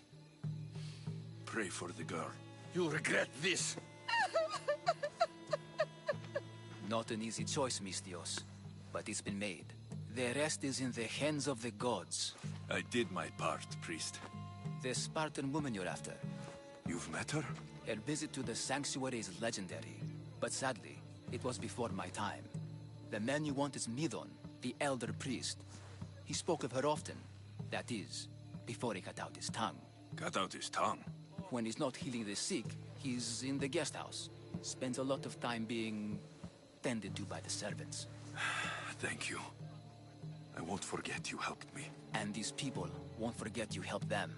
Pray for the girl. You'll regret this. Not an easy choice, Mystios, but it's been made. The rest is in the hands of the gods. I did my part, priest. The Spartan woman you're after. You've met her? Her visit to the sanctuary is legendary, but sadly, it was before my time. The man you want is Midon, the elder priest. He spoke of her often. That is, before he cut out his tongue. Cut out his tongue? When he's not healing the sick, he's in the guest house. Spends a lot of time being tended to by the servants. Thank you. I won't forget you helped me. And these people won't forget you helped them.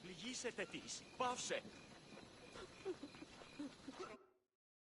Πληγήσετε της. Πάυσε.